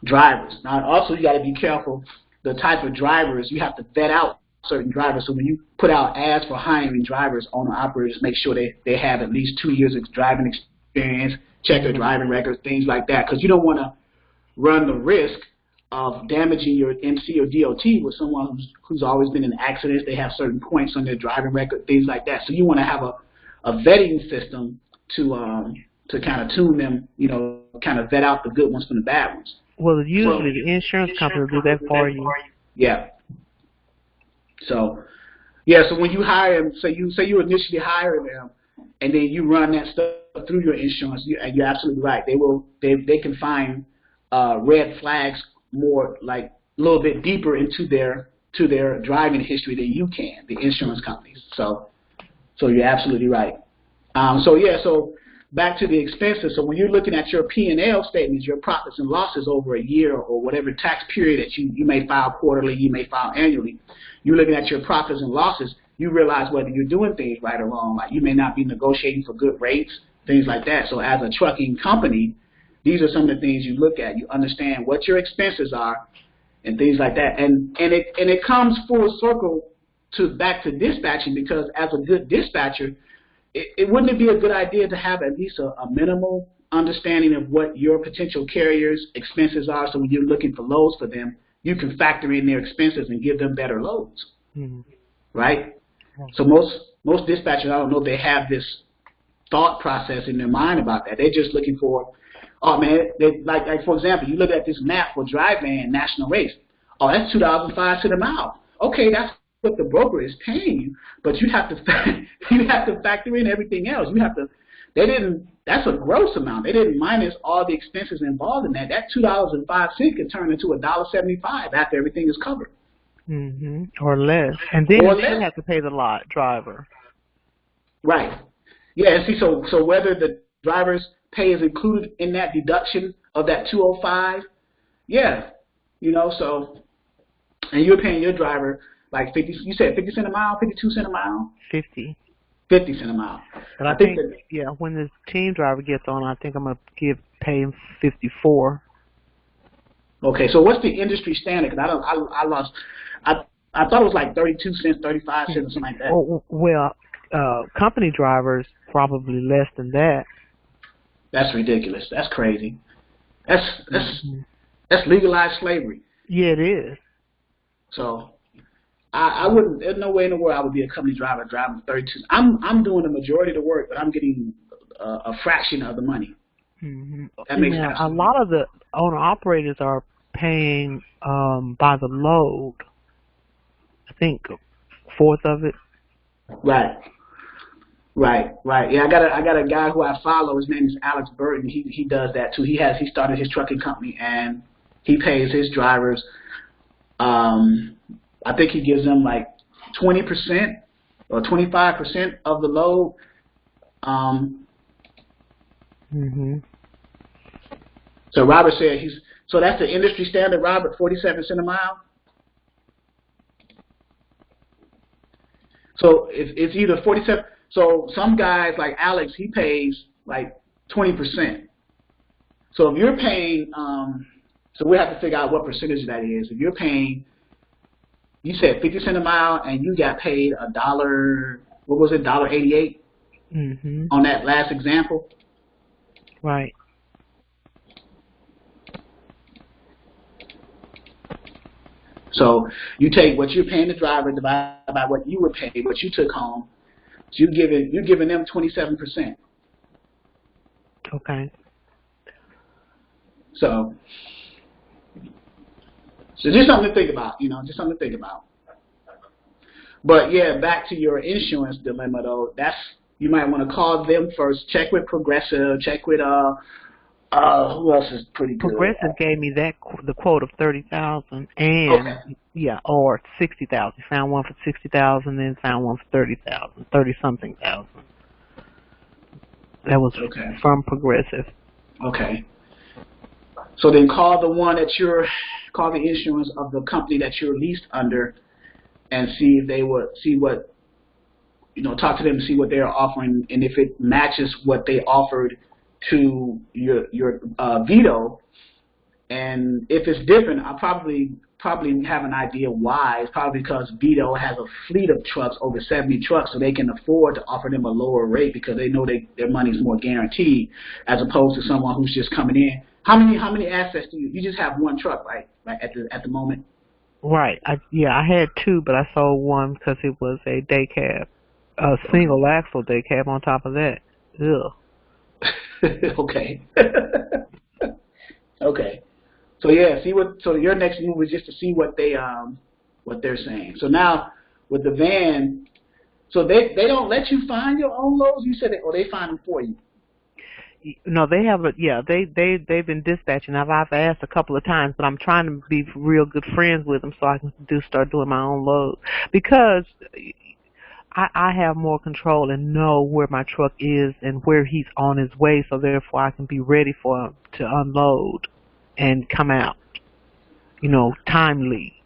drivers. Now, also, you got to be careful the type of drivers. You have to vet out certain drivers. So when you put out ads for hiring drivers, owner-operators, make sure they have at least 2 years of driving experience, check their driving records, things like that, because you don't want to run the risk of damaging your MC or DOT with someone who's always been in accidents. They have certain points on their driving record, things like that. So you want to have a vetting system to kind of tune them, kind of vet out the good ones from the bad ones. Well, usually the insurance company will do that for you. Yeah. So when you hire them, say you initially hire them, and then you run that stuff through your insurance, and you're absolutely right. They can find red flags more, like a little bit deeper into their driving history than you can, the insurance companies. So you're absolutely right. So back to the expenses. So when you're looking at your P&L statements, your profits and losses over a year or whatever tax period that you may file quarterly, you may file annually, you're looking at your profits and losses, you realize whether you're doing things right or wrong. Like you may not be negotiating for good rates, things like that. So as a trucking company, these are some of the things you look at. You understand what your expenses are and things like that. And it comes full circle back to dispatching, because as a good dispatcher, wouldn't it be a good idea to have at least a minimal understanding of what your potential carriers' expenses are, so when you're looking for loads for them, you can factor in their expenses and give them better loads, right? So most dispatchers, I don't know if they have this thought process in their mind about that. They're just looking for, oh man, like for example, you look at this map for dry van national rates. Oh, that's $2.05 a mile. Okay, that's what the broker is paying you, but you have to factor in everything else. That's a gross amount. They didn't minus all the expenses involved in that. That $2.05 can turn into $1.75 after everything is covered. Or less. And then you still have to pay the lot driver. Right. Yeah, and see, so whether the driver's pay is included in that deduction of that $2.05, yeah, so, and you're paying your driver like 50, you said 50 cents a mile, 52 cents a mile? 50 cents a mile. But I think when this team driver gets on, I think I'm going to pay him 54. Okay, so what's the industry standard? Because I thought it was like 32 cents, 35 cents, or something like that. Oh, well, company drivers probably less than that. That's ridiculous. That's crazy. That's legalized slavery. Yeah, it is. So I wouldn't. There's no way in the world I would be a company driver driving 32. I'm doing the majority of the work, but I'm getting a fraction of the money. That makes sense. A lot of the owner operators are paying by the load. I think a fourth of it. Right. Yeah, I got a guy who I follow. His name is Alex Burton. He does that too. He started his trucking company, and he pays his drivers. I think he gives them like 20% or 25% of the load. So Robert said so that's the industry standard, Robert, 47 cents a mile. So it's either 47. So some guys like Alex, he pays like 20%. So if you're paying, so we have to figure out what percentage that is. If you're paying, you said 50 cents a mile, and you got paid $1. What was it? $1.88 on that last example. Right. So you take what you're paying the driver, divide by what you were paid, what you took home. So you're giving them 27%. Okay. So just something to think about, just something to think about. But yeah, back to your insurance dilemma though. You might want to call them first. Check with Progressive. Check with who else is pretty good? Progressive gave me the quote of 30,000 Okay. or 60,000. Found one for 60,000, then found one for 30,000, 30-something thousand. That was from Progressive. Okay. So then call call the insurance of the company that you're leased under, and see if they would talk to them and see what they're offering, and if it matches what they offered to your Vito. And if it's different, I'll probably have an idea why. It's probably because Vito has a fleet of trucks, over 70 trucks, so they can afford to offer them a lower rate because they know their money's more guaranteed, as opposed to someone who's just coming in. How many assets do you just have? One truck, right? Like at the moment. Right. I had two, but I sold one because it was a day cab, a single axle day cab on top of that. Ugh. Okay. Okay. So yeah, so your next move is just to see what they're saying. So now with the van, so they don't let you find your own loads. You said or they find them for you. No, they have they've been dispatching. I've asked a couple of times, but I'm trying to be real good friends with them so I can start doing my own load, because I have more control and know where my truck is and where he's on his way, so therefore I can be ready for him to unload and come out, timely.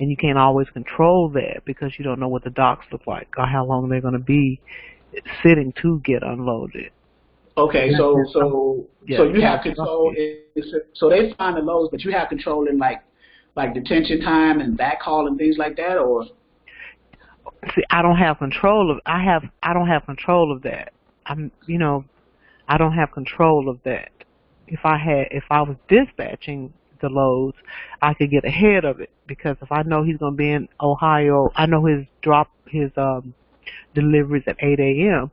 And you can't always control that because you don't know what the docks look like or how long they're going to be sitting to get unloaded. Okay, so you have control. So they find the loads, but you have control in like detention time and backhaul and things like that, or? See, I don't have control of. I don't have control of that. I don't have control of that. If I was dispatching the loads, I could get ahead of it, because if I know he's going to be in Ohio, I know his deliveries at 8 a.m.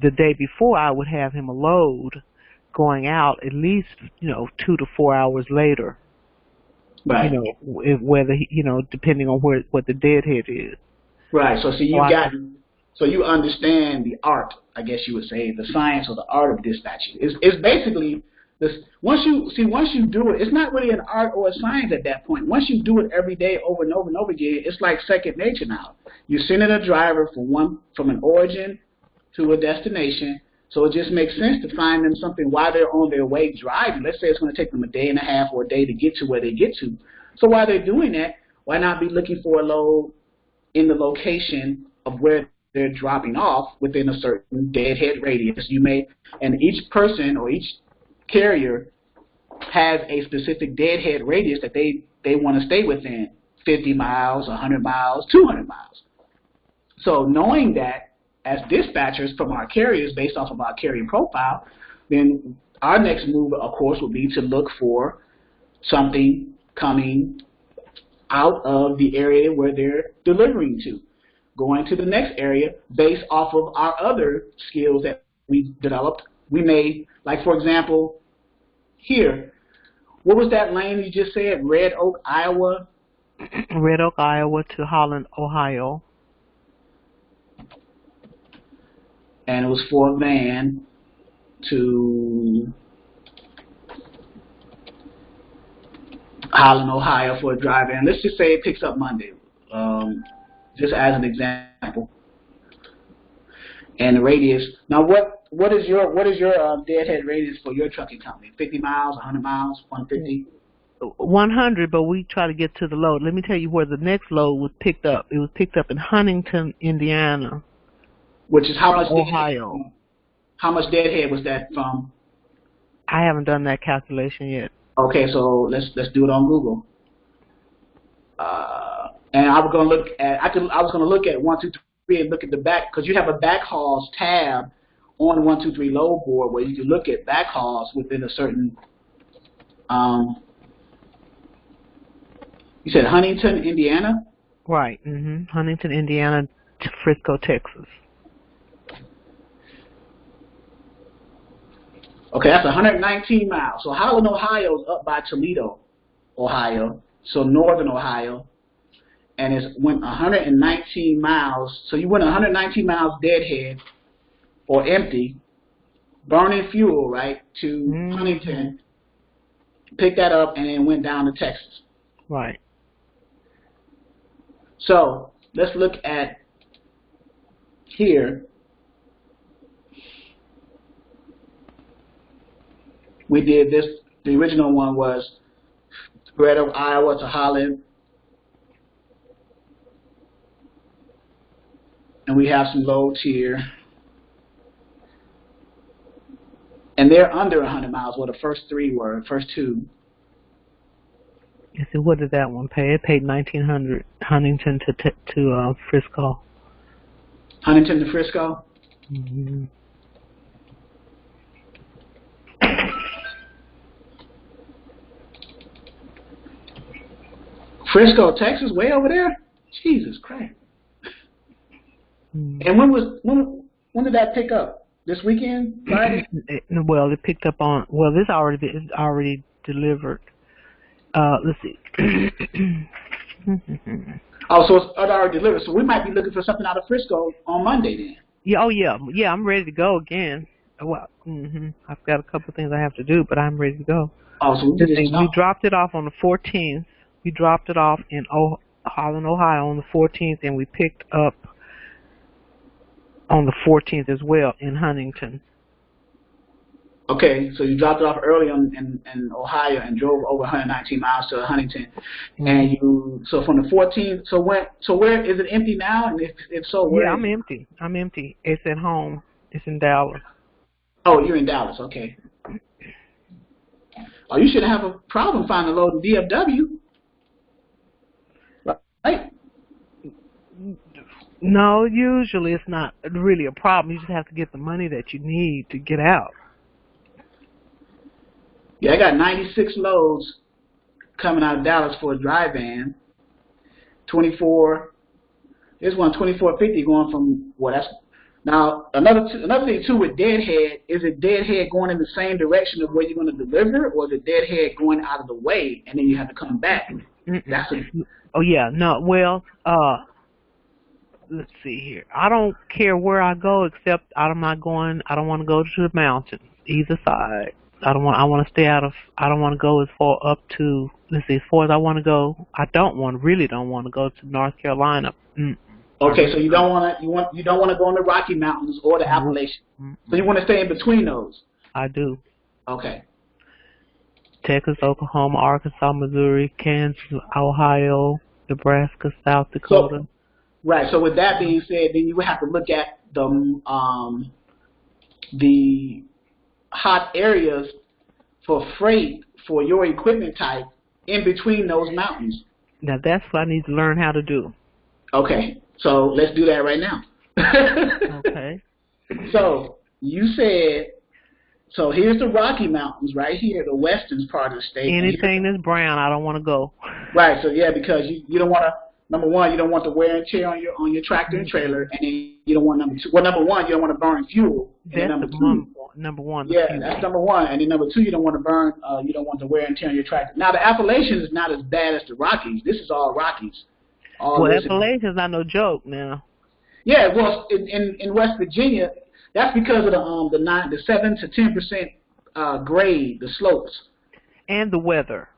The day before, I would have him a load going out at least 2 to 4 hours later. Right. Whether depending on what the deadhead is. Right. So you understand the art, I guess you would say, the science or the art of dispatching. It's basically this. Once you do it, it's not really an art or a science at that point. Once you do it every day over and over and over again, it's like second nature now. You're sending a driver from an origin to a destination, so it just makes sense to find them something while they're on their way driving. Let's say it's going to take them a day and a half or a day to get to where they get to. So while they're doing that, why not be looking for a load in the location of where they're dropping off within a certain deadhead radius? And each person or each carrier has a specific deadhead radius that they want to stay within, 50 miles, 100 miles, 200 miles. So knowing that, as dispatchers from our carriers, based off of our carrier profile, then our next move, of course, would be to look for something coming out of the area where they're delivering to, going to the next area based off of our other skills that we developed. We may, like for example, here, what was that lane you just said? Red Oak, Iowa? Red Oak, Iowa to Holland, Ohio. And it was for a van to Holland, Ohio for a drive in. Let's just say it picks up Monday, just as an example. And the radius. Now, what is your deadhead radius for your trucking company? 50 miles, 100 miles, 150? 100, but we try to get to the load. Let me tell you where the next load was picked up. It was picked up in Huntington, Indiana. Which is how much? Ohio. How much deadhead was that from? I haven't done that calculation yet. Okay, so let's do it on Google. And I was going to look at I was going to look at 1, 2, 3 and look at the back, because you have a backhauls tab on 1, 2, 3 load board where you can look at backhauls within a certain You said Huntington, Indiana? Right. Huntington, Indiana to Frisco, Texas. Okay, that's 119 miles. So Holland, Ohio is up by Toledo, Ohio. So northern Ohio. And it went 119 miles. So you went 119 miles deadhead or empty, burning fuel, right, to Huntington, picked that up, and then went down to Texas. Right. So let's look at here. We did this. The original one was Red Oak, Iowa to Holland. And we have some loads here. And they're under 100 miles. Well, the first three were, first two. I said, what did that one pay? It paid $1,900, Huntington to Frisco. Huntington to Frisco? Mm-hmm. Frisco, Texas, way over there? Jesus Christ. And when did that pick up? This weekend? Friday? Well, it picked up on, well, this is already delivered. Let's see. Oh, so it's already delivered. So we might be looking for something out of Frisco on Monday then. Yeah, oh yeah. Yeah, I'm ready to go again. Well, I've got a couple of things I have to do, but I'm ready to go. Oh, so we dropped it off on the 14th. We dropped it off in Holland, Ohio on the 14th, and we picked up on the 14th as well in Huntington. Okay, so you dropped it off early in Ohio and drove over 119 miles to Huntington, and so from the 14th. So where is it empty now? And if so, where? Yeah, I'm empty. I'm empty. It's at home. It's in Dallas. Oh, you're in Dallas. Okay. Oh, you shouldn't have a problem finding a load in DFW, right? No, usually it's not really a problem. You just have to get the money that you need to get out. Yeah, I got 96 loads coming out of Dallas for a dry van. 24. There's one 2450 going from that's now another thing too with deadhead. Is it deadhead going in the same direction of where you're going to deliver, or is it deadhead going out of the way and then you have to come back? Oh yeah, no. Well, let's see here. I don't care where I go except I don't want to go to the mountains either side. I want to stay out of. I don't want to go as far up to. Let's see, as far as I want to go. I really don't want to go to North Carolina. Okay, so you don't want to go in the Rocky Mountains or the Appalachians. So you want to stay in between those. I do. Okay. Texas, Oklahoma, Arkansas, Missouri, Kansas, Ohio, Nebraska, South Dakota. Right. So with that being said, then you would have to look at the hot areas for freight for your equipment type in between those mountains. Now that's what I need to learn how to do. Okay. So let's do that right now. Okay. So you said, so here's the Rocky Mountains right here, the western part of the state. Anything that's brown, I don't want to go. Right. So yeah, because you don't want to. Number one, you don't want the wear and tear on your tractor and trailer, and then you don't want number two. Well, number one, you don't want to burn fuel. That's number one. Yeah, that's number one. And then number two, you don't want to burn. You don't want the wear and tear on your tractor. Now, the Appalachians is not as bad as the Rockies. This is all Rockies. Appalachians not no joke now. Yeah, well, in West Virginia, that's because of the 7 to 10% grade, the slopes, and the weather.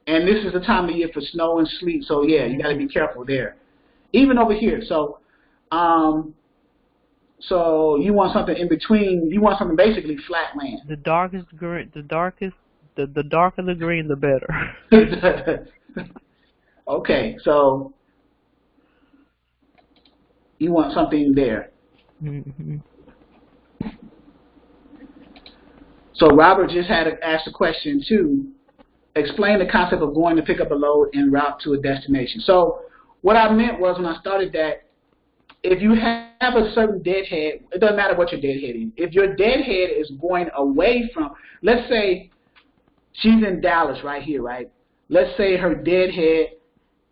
And this is the time of year for snow and sleet, so yeah, you got to be careful there. Even over here, so you want something in between. You want something basically flat land. The darkest green, the darker the green, the better. Okay, so you want something there. Mm-hmm. So Robert just had asked a question too. Explain the concept of going to pick up a load en route to a destination. So what I meant was when I started that, if you have a certain deadhead, it doesn't matter what your deadhead is. If your deadhead is going away from, let's say she's in Dallas right here, right? let's say her deadhead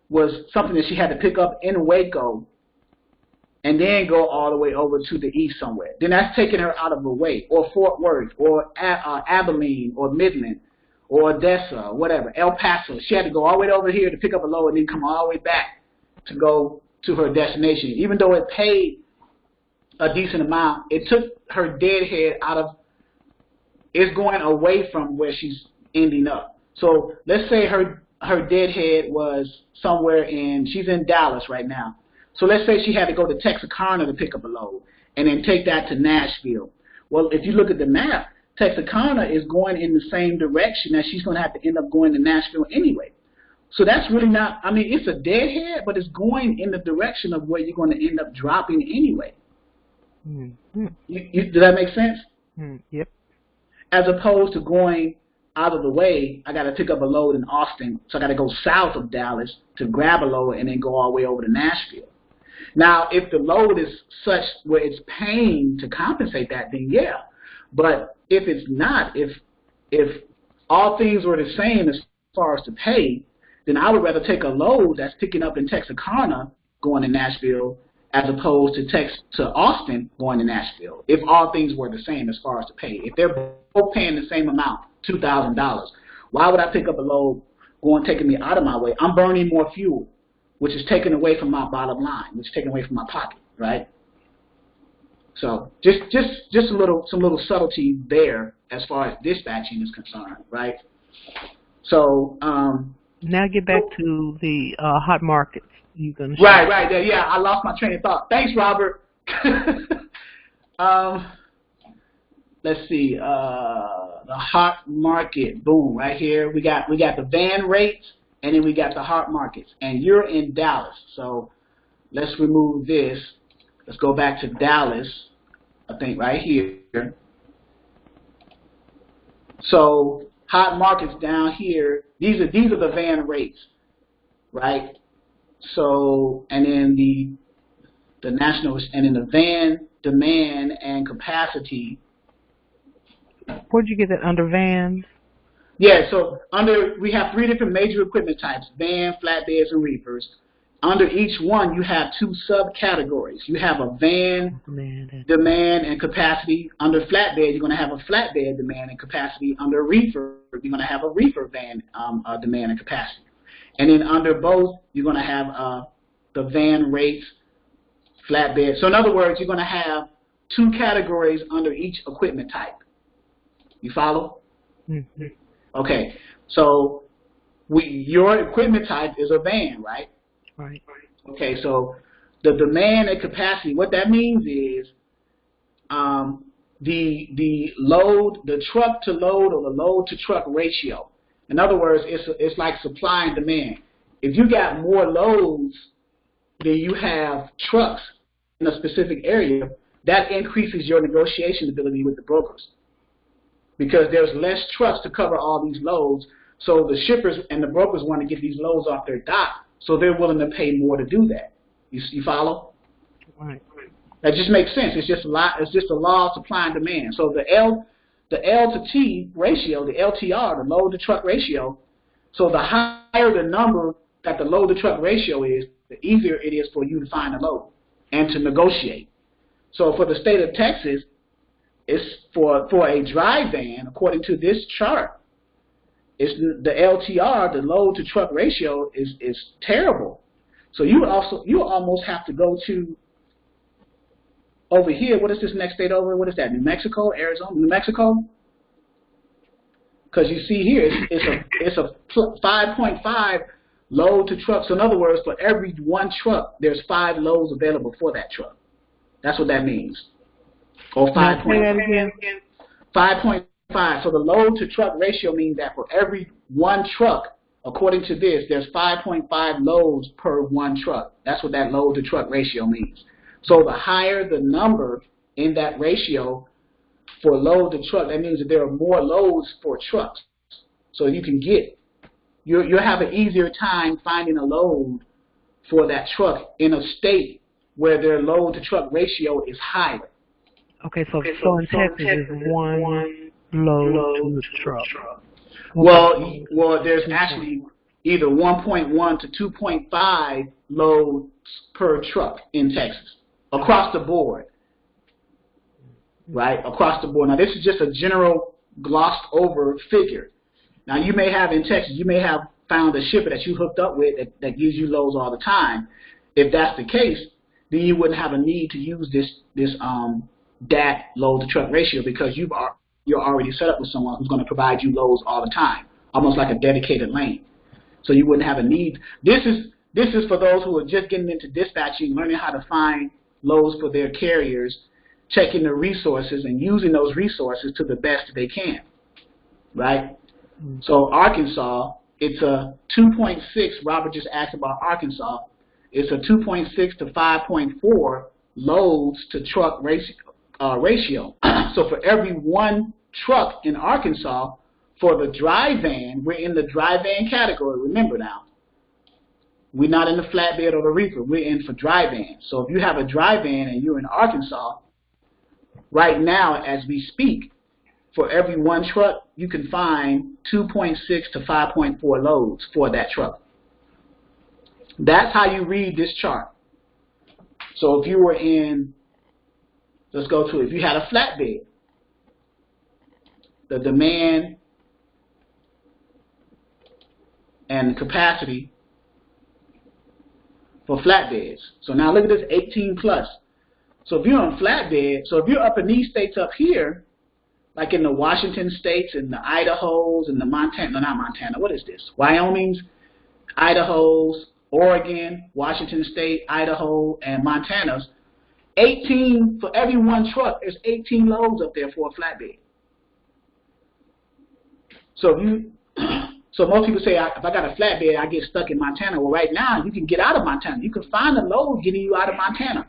was something that she had to pick up in Waco and then go all the way over to the east somewhere. Then that's taking her out of her way, or Fort Worth, or Abilene, or Midland, or Odessa, or whatever, El Paso. She had to go all the way over here to pick up a load and then come all the way back to go to her destination. Even though it paid a decent amount, it took her deadhead out of, it's going away from where she's ending up. So let's say her deadhead was somewhere she's in Dallas right now. So let's say she had to go to Texarkana to pick up a load and then take that to Nashville. Well, if you look at the map, Texarkana is going in the same direction that she's going to have to end up going to Nashville anyway. So that's really not, I mean, it's a deadhead, but it's going in the direction of where you're going to end up dropping anyway. Mm-hmm. Does that make sense? Yep. As opposed to going out of the way, I got to pick up a load in Austin, so I got to go south of Dallas to grab a load and then go all the way over to Nashville. Now, if the load is such where it's paying to compensate that, then yeah. But if it's not, if all things were the same as far as the pay, then I would rather take a load that's picking up in Texarkana going to Nashville as opposed to Austin going to Nashville, if all things were the same as far as the pay. If they're both paying the same amount, $2,000, why would I pick up a load taking me out of my way? I'm burning more fuel, which is taken away from my bottom line, which is taken away from my pocket, right? So just some little subtlety there as far as dispatching is concerned, right? So now get back to the hot markets. You gonna right, yeah. I lost my train of thought. Thanks, Robert. Let's see. The hot market, boom, right here. We got the van rates, and then we got the hot markets. And you're in Dallas, so let's remove this. Let's go back to Dallas. I think right here. So hot markets down here. These are the van rates, right? So, and then the national, and then the van demand and capacity. Where'd you get that, under vans? Yeah, so we have 3 different major equipment types: van, flatbeds, and reefers. Under each one, you have 2 subcategories. You have a van demand and capacity. Under flatbed, you're going to have a flatbed demand and capacity. Under reefer, you're going to have a reefer van demand and capacity. And then under both, you're going to have the van rates, flatbed. So in other words, you're going to have 2 categories under each equipment type. You follow? Mm-hmm. Okay. So your equipment type is a van, right? Right. Okay. So the demand and capacity, what that means is the load, the truck to load, or the load to truck ratio. In other words, it's like supply and demand. If you got more loads than you have trucks in a specific area, that increases your negotiation ability with the brokers, because there's less trucks to cover all these loads. So the shippers and the brokers want to get these loads off their dock, so they're willing to pay more to do that. You follow? Right. That just makes sense. It's just a law of supply and demand. So the L to T ratio, the LTR, the load to truck ratio, so the higher the number that the load to truck ratio is, the easier it is for you to find a load and to negotiate. So for the state of Texas, it's for a dry van, according to this chart, it's the LTR, the load to truck ratio, is terrible. So you almost have to go to over here. What is this next state over? What is that? New Mexico, Arizona, New Mexico? Because you see here, it's a 5.5 load to truck. So in other words, for every 1 truck, there's 5 loads available for that truck. That's what that means. Or 5.5. 5.5. So the load to truck ratio means that for every 1 truck, according to this, there's 5.5 loads per 1 truck. That's what that load to truck ratio means. So the higher the number in that ratio for load to truck, that means that there are more loads for trucks. So you'll have an easier time finding a load for that truck in a state where their load to truck ratio is higher. Okay, so in Texas is 1 load to the truck. Well, there's actually either 1.1 to 2.5 loads per truck in Texas, across the board, right? Across the board. Now, this is just a general glossed over figure. Now, you may have in Texas, you may have found a shipper that you hooked up with that gives you loads all the time. If that's the case, then you wouldn't have a need to use this DAT load to truck ratio, because you're already set up with someone who's going to provide you loads all the time, almost like a dedicated lane. So you wouldn't have a need. This is for those who are just getting into dispatching, learning how to find loads for their carriers, checking the resources and using those resources to the best they can, right? So Arkansas, it's a 2.6. Robert just asked about Arkansas. It's a 2.6 to 5.4 loads to truck ratio. So for every one truck in Arkansas, for the dry van, we're in the dry van category. Remember now, we're not in the flatbed or the reefer. We're in for dry van. So if you have a dry van and you're in Arkansas, right now as we speak, for every one truck, you can find 2.6 to 5.4 loads for that truck. That's how you read this chart. So if you were in, let's go to it. If you had a flatbed, the demand and capacity for flatbeds. So now look at this 18 plus. So if you're on flatbed, so if you're up in these states up here, like in the Washington states and the Idahos and the Montana, no, not Montana, what is this? Wyoming's, Idaho's, Oregon, Washington State, Idaho, and Montana's, 18, for every one truck, there's 18 loads up there for a flatbed. So if you, so most people say, if I got a flatbed, I get stuck in Montana. Well, right now, you can get out of Montana. You can find a load getting you out of Montana.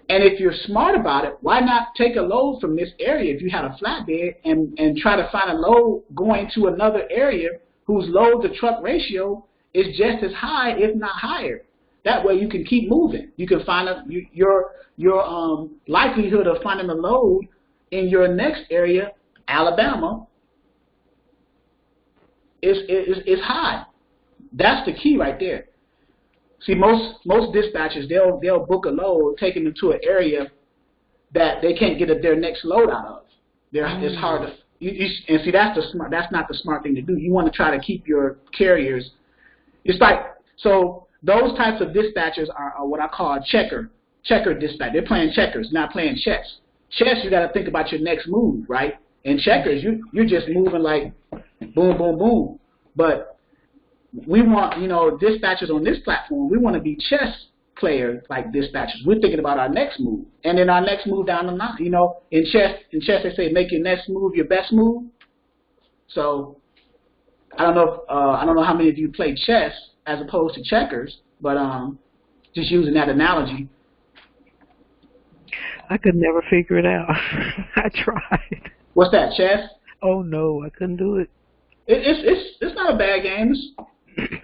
And if you're smart about it, why not take a load from this area if you had a flatbed and try to find a load going to another area whose load to truck ratio is just as high, if not higher. That way you can keep moving. You can find your likelihood of finding a load in your next area, Alabama, is high. That's the key right there. See, most dispatchers, they'll book a load, taking them to an area that they can't get their next load out of. It's hard to, and see, that's not the smart thing to do. You want to try to keep your carriers. It's like, so those types of dispatchers are what I call checker dispatch. They're playing checkers, not playing chess. Chess, you got to think about your next move, right? And checkers, you're just moving like boom, boom, boom. But we want, dispatchers on this platform, we want to be chess players like dispatchers. We're thinking about our next move. And then our next move down the line, in chess they say make your next move your best move. So I don't know how many of you play chess as opposed to checkers, but just using that analogy. I could never figure it out. I tried. What's that, chess? Oh no, I couldn't do it. It's not a bad game.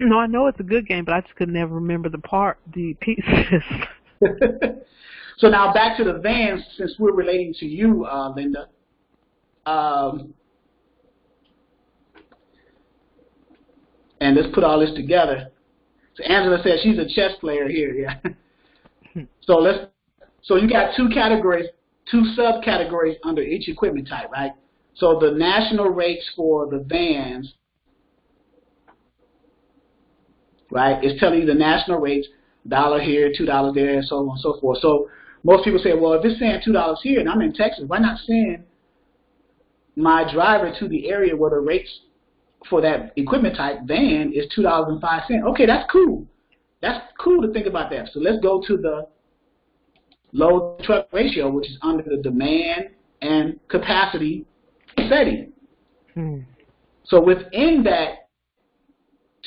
No, I know it's a good game, but I just could never remember the pieces. So now back to the vans, since we're relating to you, Linda. And let's put all this together. So Angela says she's a chess player here, yeah. So you got two subcategories under each equipment type, right? So the national rates for the vans, right, is telling you the national rates, $1 here, $2 there, and so on and so forth. So most people say, well, if it's saying $2 here and I'm in Texas, why not send my driver to the area where the rates for that equipment type van is $2.05? Okay, that's cool. That's cool to think about that. So let's go to the load truck ratio, which is under the demand and capacity setting. So within that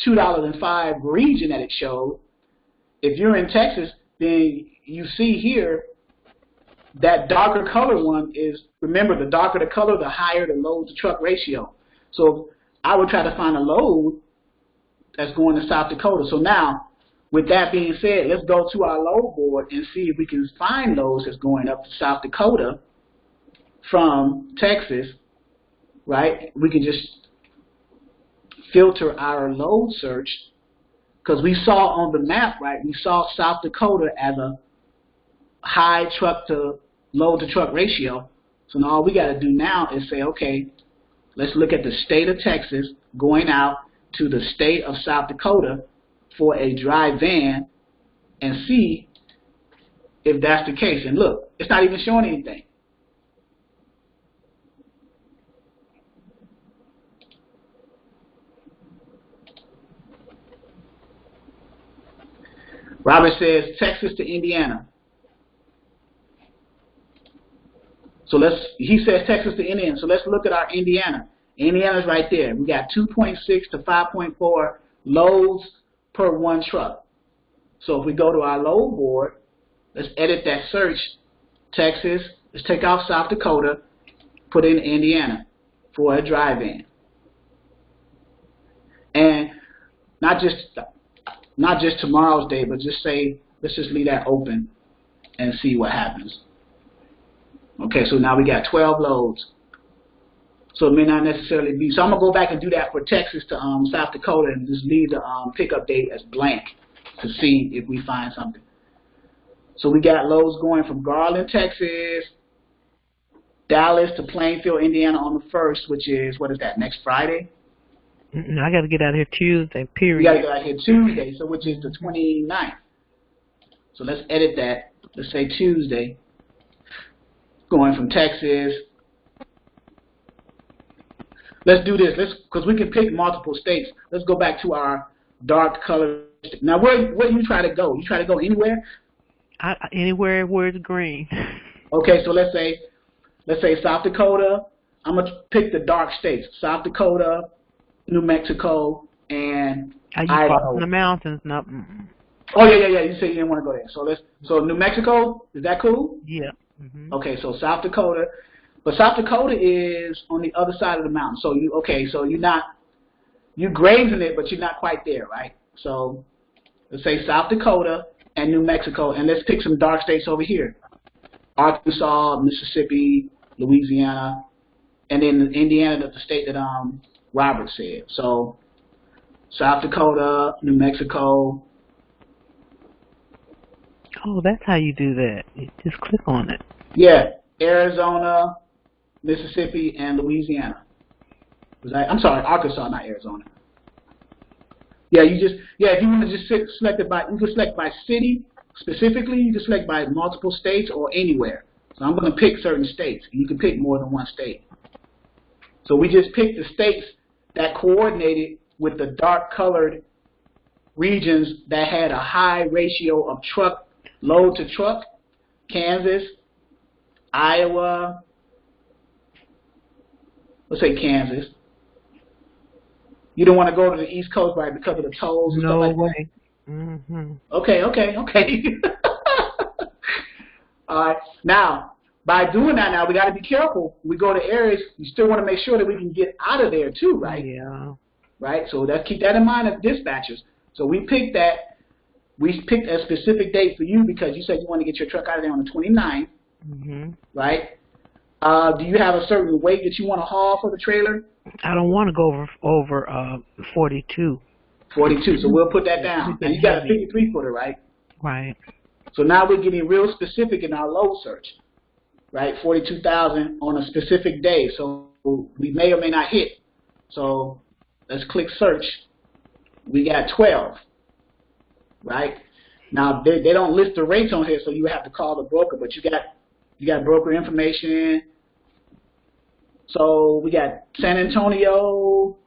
$2.05 region that it showed, if you're in Texas, then you see here that darker color one is, remember, the darker the color, the higher the load to truck ratio. So I would try to find a load that's going to South Dakota. So now, with that being said, let's go to our load board and see if we can find loads that's going up to South Dakota from Texas, right? We can just filter our load search, because we saw on the map, right, we saw South Dakota as a high truck to load to truck ratio. So now all we got to do now is say, okay, let's look at the state of Texas going out to the state of South Dakota for a dry van and see if that's the case. And look, it's not even showing anything. Robert says Texas to Indiana. So he says Texas to Indiana. So let's look at our Indiana. Indiana's right there. We got 2.6 to 5.4 loads per one truck. So if we go to our load board, let's edit that search. Texas, let's take off South Dakota, put in Indiana for a dry van. And not just tomorrow's day, but just say, let's just leave that open and see what happens. Okay, so now we got 12 loads. So it may not necessarily be. So I'm going to go back and do that for Texas to South Dakota and just leave the pickup date as blank to see if we find something. So we got loads going from Garland, Texas, Dallas to Plainfield, Indiana on the 1st, which is, what is that, next Friday? I got to get out here Tuesday, period. We got to get out here Tuesday, so which is the 29th. So let's edit that. Let's say Tuesday. Going from Texas. Let's do this. Because we can pick multiple states. Let's go back to our dark color. Now, where do you try to go? You try to go anywhere? Anywhere where it's green. Okay, so let's say South Dakota. I'm gonna pick the dark states: South Dakota, New Mexico, and Idaho. Crossing the mountains? No. Oh yeah. You said you didn't want to go there. So New Mexico, is that cool? Yeah. Mm-hmm. Okay, so South Dakota, but South Dakota is on the other side of the mountain. So you're grazing it, but you're not quite there, right? So let's say South Dakota and New Mexico, and let's pick some dark states over here: Arkansas, Mississippi, Louisiana, and then Indiana, that's the state that Robert said. So South Dakota, New Mexico. Oh, that's how you do that. You just click on it. Yeah, Arizona, Mississippi, and Louisiana. I'm sorry, Arkansas, not Arizona. Yeah, if you want to just select it by, you can select by city specifically. You can select by multiple states or anywhere. So I'm going to pick certain states. You can pick more than one state. So we just picked the states that coordinated with the dark colored regions that had a high ratio of load to truck: Kansas, Iowa, let's say Kansas. You don't want to go to the East Coast, right, because of the tolls and stuff like way. that? Mm-hmm. Okay. All right. Now, by doing that now, we got to be careful. We go to areas, we still want to make sure that we can get out of there too, right? Yeah. Right? So keep that in mind as dispatchers. So we picked that. We picked a specific date for you because you said you want to get your truck out of there on the 29th, right? Do you have a certain weight that you want to haul for the trailer? I don't want to go over 42. 42, so we'll put that down. And you got a 53-footer, right? Right. So now we're getting real specific in our load search, right? 42,000 on a specific day, so we may or may not hit. So let's click search. We got 12. Right? Now they don't list the rates on here, so you have to call the broker, but you got broker information. So we got San Antonio.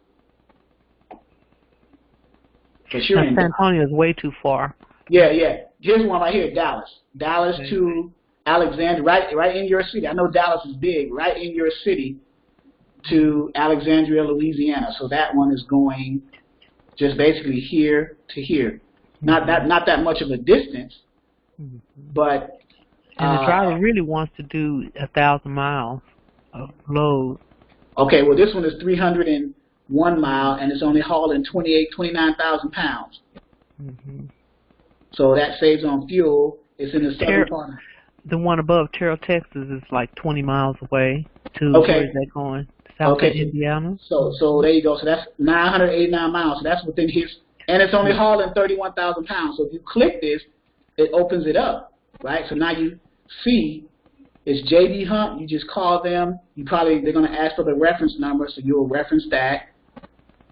San Antonio is way too far. Yeah. Here's one right here: Dallas to Alexandria, right in your city. I know Dallas is big, right in your city to Alexandria, Louisiana. So that one is going just basically here to here. Not that much of a distance, but and the driver really wants to do 1,000 miles of load. Okay, well this one is 301 mile and it's only hauling 29,000 pounds. So that saves on fuel. It's in the southern part. The one above Terrell, Texas is like 20 miles away. Okay. Where is that going? South Bend, Indiana. So there you go. So that's 989 miles. So that's within his, and it's only hauling 31,000 pounds. So if you click this, it opens it up, right? So now you see it's JB Hunt. You just call them. They're going to ask for the reference number, so you'll reference that.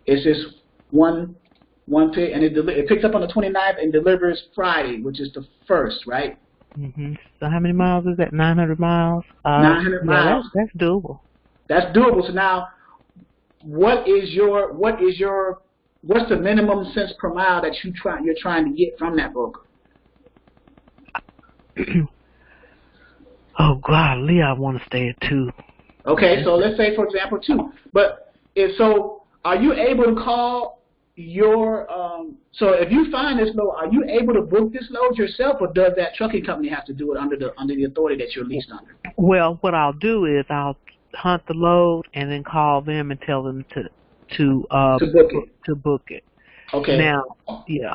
It's just one pick, and it picks up on the 29th and delivers Friday, which is the 1st, right? Mm-hmm. So how many miles is that? 900 miles. 900 miles. That's doable. That's doable. So now, what's the minimum cents per mile that you're trying to get from that broker? Oh golly, I want to stay at 2. Okay, so let's say for example 2. But are you able to call your so if you find this load, are you able to book this load yourself, or does that trucking company have to do it under the authority that you're leased under? Well, what I'll do is I'll hunt the load and then call them and tell them to book it. Okay. Now, yeah.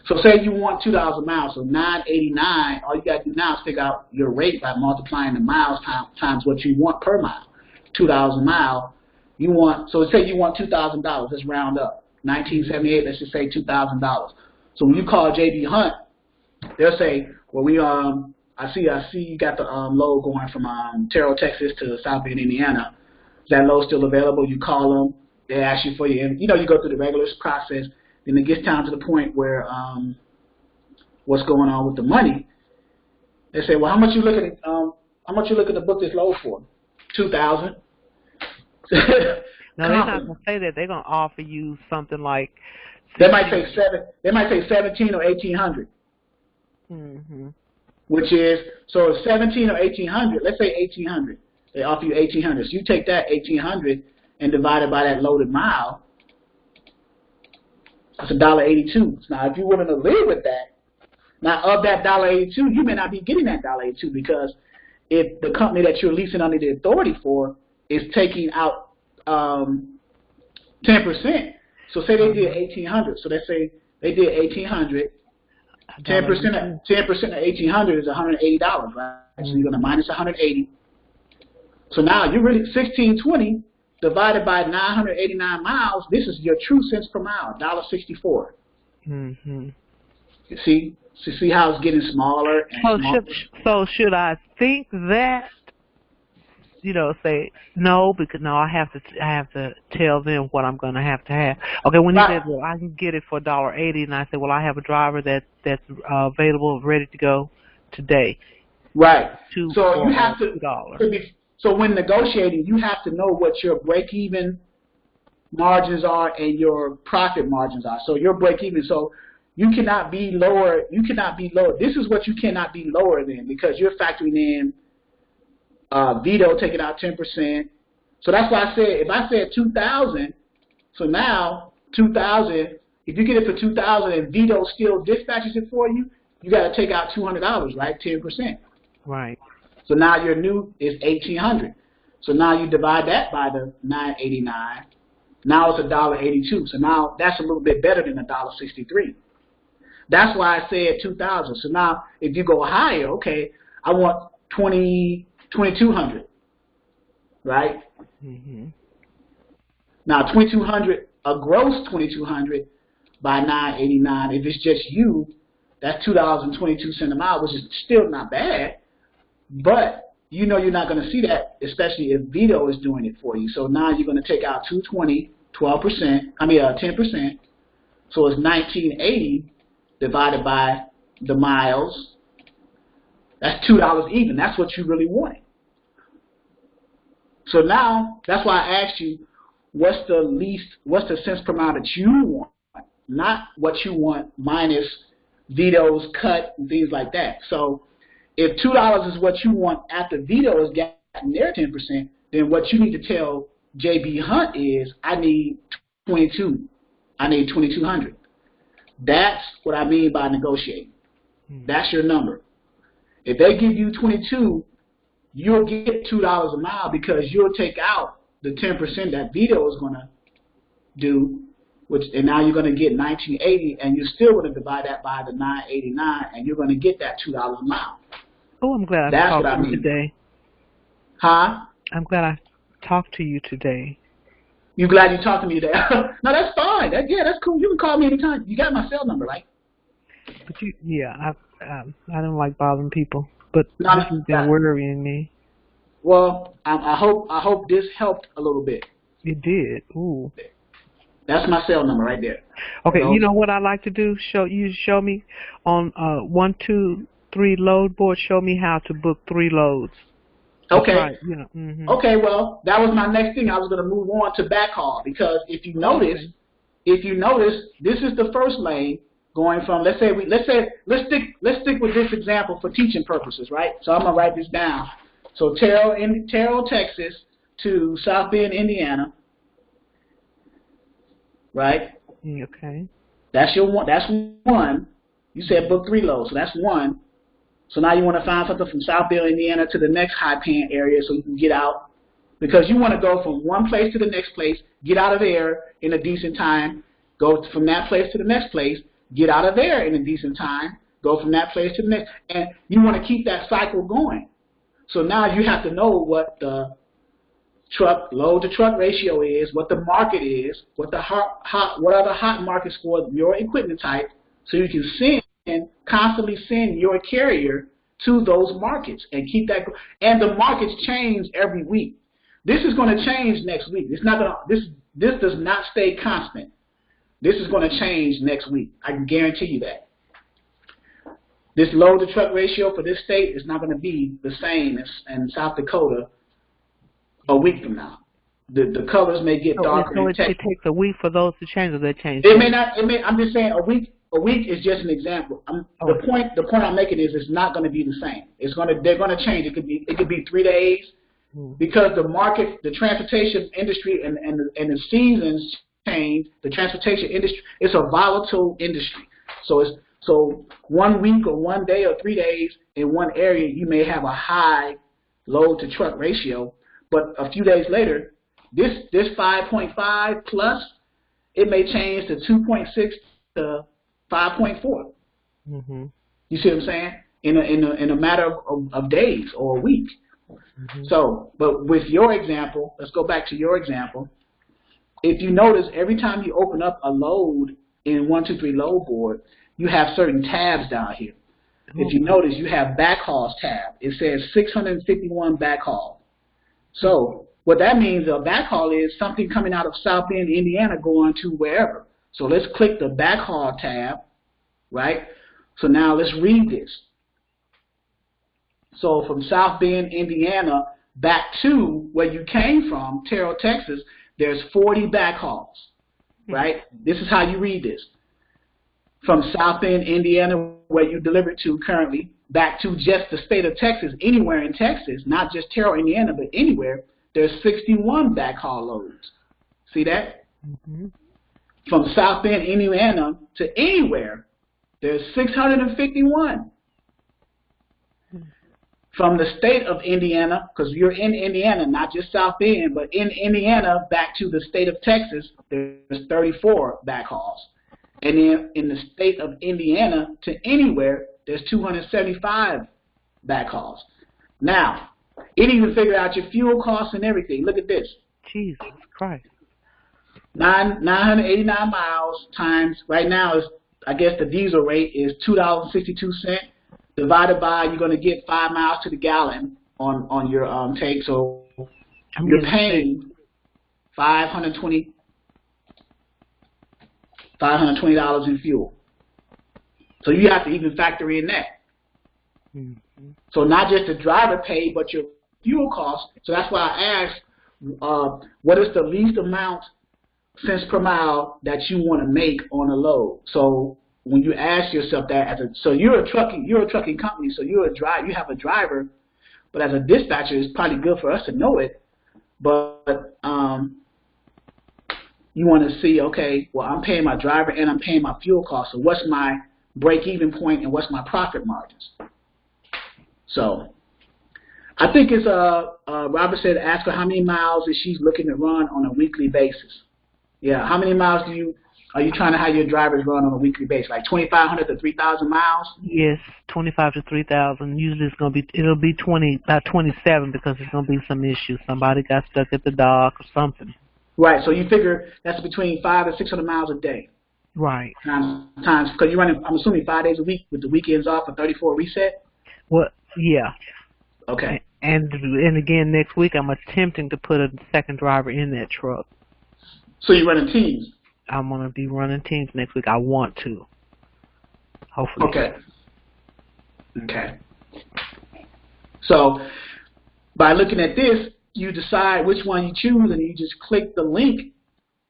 So say you want 2,000 miles, so 989. All you got to do now is figure out your rate by multiplying the miles times what you want per mile. 2,000 miles. So say you want $2,000. Let's round up. 1978. Let's just say $2,000. So when you call JB Hunt, they'll say, well, I see you got the load going from Terrell, Texas to South Bend, Indiana. Is that load still available? You call them. They ask you for you go through the regular process. Then it gets down to the point where what's going on with the money. They say, well, how much you looking to book this load for? 2,000. No, they're not gonna say that. They're gonna offer you something like. They might say 17 or 1,800. Mm-hmm. Which is 17 or 1,800. Let's say 1,800. They offer you 1,800. So you take that 1,800 and divide it by that loaded mile. That's $1.82. Now, if you're willing to live with that, now of that $1.82, you may not be getting that $1.82 because if the company that you're leasing under the authority for is taking out 10%. So say they did 1,800. So let's say they did 1,800. 10% of 1,800 is $180, right? So you're gonna minus 180. So now you're really 1,620 divided by 989 miles. This is your true cents per mile, $1.64. Mm-hmm. You see how it's getting smaller and smaller? So should I think that? Say no, because no, I have to tell them what I'm going to have. Okay, when you said, well, I can get it for $1.80, and I said, well, I have a driver that's available, ready to go today. Right. So you have to $2. So when negotiating, you have to know what your break-even margins are and your profit margins are. So your break-even, so you cannot be lower. This is what you cannot be lower than because you're factoring in Vito taking out 10%. So that's why I said, if I said 2,000, so now 2,000, if you get it for 2,000 and Vito still dispatches it for you, you got to take out $200, right? 10%. Right. So now your new is 1,800. So now you divide that by the 989. Now it's $1.82. So now that's a little bit better than $1.63. That's why I said 2,000. So now if you go higher, okay, I want 2,200, right? Mm-hmm. Now 2,200, a gross 2,200 by 989. If it's just you, that's $2.22 a mile, which is still not bad. But you're not going to see that, especially if Vito is doing it for you. So now you're going to take out 220, 10%. So it's 1,980 divided by the miles. That's $2 even. That's what you really wanted. So now, that's why I asked you, what's the cents per mile that you want, not what you want minus Vito's cut and things like that. So if $2 is what you want after Vito has gotten their 10%, then what you need to tell JB Hunt is, I need 22. I need 2,200. That's what I mean by negotiating. That's your number. If they give you 22, you'll get $2 a mile because you'll take out the 10% that Vito is going to do, and now you're going to get 1,980, and you're still going to divide that by the 989, and you're going to get that $2 a mile. Oh, I'm glad That's I what I talked to mean you today. Huh? I'm glad talk to you today. You glad you talked to me today? No, that's fine. That's cool. You can call me anytime. You got my cell number, right? But I don't like bothering people, but No, this has been worrying me. Well, I hope this helped a little bit. It did. Ooh. That's my cell number right there. Okay, you know what I like to do? Show me on 1, 2, 3 load board. Show me how to book 3 loads. Okay. Right, you know. Okay. Well, that was my next thing. I was going to move on to backhaul because if you notice, this is the first lane going from. Let's stick with this example for teaching purposes, right? So I'm gonna write this down. So Terrell, Texas to South Bend, Indiana. Right? Okay. That's one. That's one. You said book 3 loads, so that's one. So now you want to find something from South Bend, Indiana to the next high-paying area so you can get out. Because you want to go from one place to the next place, get out of there in a decent time, go from that place to the next place, get out of there in a decent time, go from that place to the next. And you want to keep that cycle going. So now you have to know what the load to truck ratio is, what the market is, what are the hot markets for your equipment type, so you can constantly send your carrier to those markets and keep that. And the markets change every week. This is going to change next week. It's not going to. This does not stay constant. This is going to change next week. I can guarantee you that. This load to truck ratio for this state is not going to be the same as in South Dakota a week from now. The colors may get darker. So it takes a week for those to change, or they change. It may not. I'm just saying a week. A week is just an example. The point I'm making is it's not going to be the same. They're going to change. It could be 3 days because the market, the transportation industry, and the seasons change. The transportation industry, it's a volatile industry. So 1 week or 1 day or 3 days in one area, you may have a high load to truck ratio, but a few days later, this 5.5 plus, it may change to 2.6 to 5.4. Mm-hmm. You see what I'm saying? In a matter of days or a week. Mm-hmm. So, but with your example, let's go back to your example. If you notice, every time you open up a load in 1, 2, 3 load board, you have certain tabs down here. Mm-hmm. If you notice, you have backhauls tab. It says 651 backhaul. So what that means, a backhaul is something coming out of South Bend, Indiana, going to wherever. So let's click the backhaul tab, right? So now let's read this. So from South Bend, Indiana, back to where you came from, Terrell, Texas, there's 40 backhauls, right? This is how you read this. From South Bend, Indiana, where you delivered to currently, back to just the state of Texas, anywhere in Texas, not just Terrell, Indiana, but anywhere, there's 61 backhaul loads. See that? Mm-hmm. From South Bend, Indiana to anywhere, there's 651. From the state of Indiana, because you're in Indiana, not just South Bend, but in Indiana back to the state of Texas, there's 34 backhauls. And then in the state of Indiana to anywhere, there's 275 backhauls. Now, it even figured out your fuel costs and everything. Look at this. Jesus Christ. 989 miles times, right now, is I guess the diesel rate is $2.62. Divided by, you're going to get 5 miles to the gallon on your tank. So you're paying $520 in fuel. So you have to even factor in that. Mm-hmm. So not just the driver pay, but your fuel cost. So that's why I asked, what is the least amount cents per mile that you want to make on a load? So when you ask yourself that, so you're a trucking company, so you have a driver, but as a dispatcher, it's probably good for us to know it. But you want to see, okay, well, I'm paying my driver and I'm paying my fuel costs. So what's my break-even point and what's my profit margins? So I think it's Robert said, ask her how many miles is she looking to run on a weekly basis. Yeah, how many miles do you Are you trying to have your drivers run on a weekly basis, like 2,500 to 3,000 miles? Yes, 25 to 3,000. Usually it'll be about 27 because there's gonna be some issues. Somebody got stuck at the dock or something. Right. So you figure that's between 500 and 600 miles a day. Right. Times because you're running. I'm assuming 5 days a week with the weekends off for 34 reset. Well, yeah. Okay. And again, next week I'm attempting to put a second driver in that truck. So you're running teams. I'm gonna be running teams next week. I want to. Hopefully. Okay. Okay. So by looking at this, you decide which one you choose, and you just click the link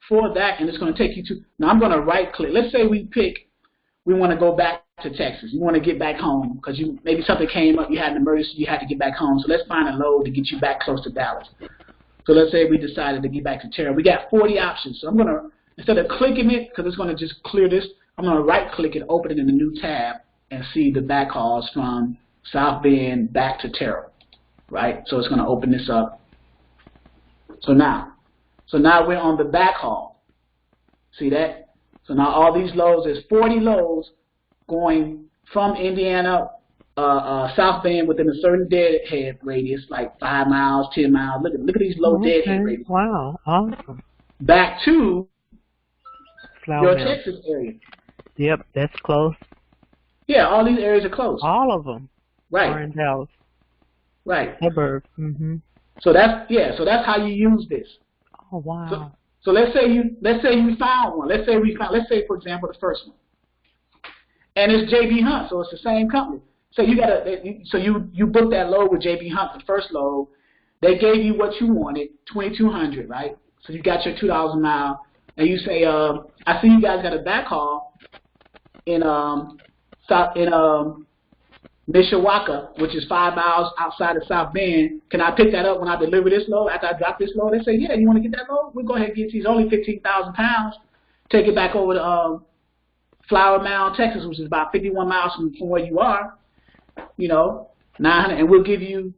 for that, and it's going to take you to. Now I'm going to right click. Let's say we want to go back to Texas. You want to get back home because maybe something came up, you had an emergency, you had to get back home. So let's find a load to get you back close to Dallas. So let's say we decided to get back to Terra. We got 40 options. So I'm going to, instead of clicking it, because it's going to just clear this, I'm going to right click it, open it in a new tab, and see the backhauls from South Bend back to Terra. Right? So it's going to open this up. So now we're on the backhaul. See that? So now all these loads, there's 40 loads going from Indiana, South Bend within a certain deadhead radius, like 5 miles, 10 miles. Look at these low deadhead radius. Wow, awesome. Back to Flower your Mound. Texas area. Yep, that's close. Yeah, all these areas are close. All of them are in Dallas. Right. Suburbs. Mm-hmm. So that's how you use this. Oh wow. So let's say you found one. Let's say for example the first one. And it's JB Hunt, so it's the same company. So you booked that load with JB Hunt, the first load. They gave you what you wanted, 2,200, right? So you got your 2,000 mile, and you say, I see you guys got a backhaul in Mishawaka, which is 5 miles outside of South Bend. Can I pick that up when I deliver this load? After I drop this load, they say, yeah, you want to get that load? We'll go ahead and get these. Only 15,000 pounds. Take it back over to Flower Mound, Texas, which is about 51 miles from where you are. 900, and we'll give you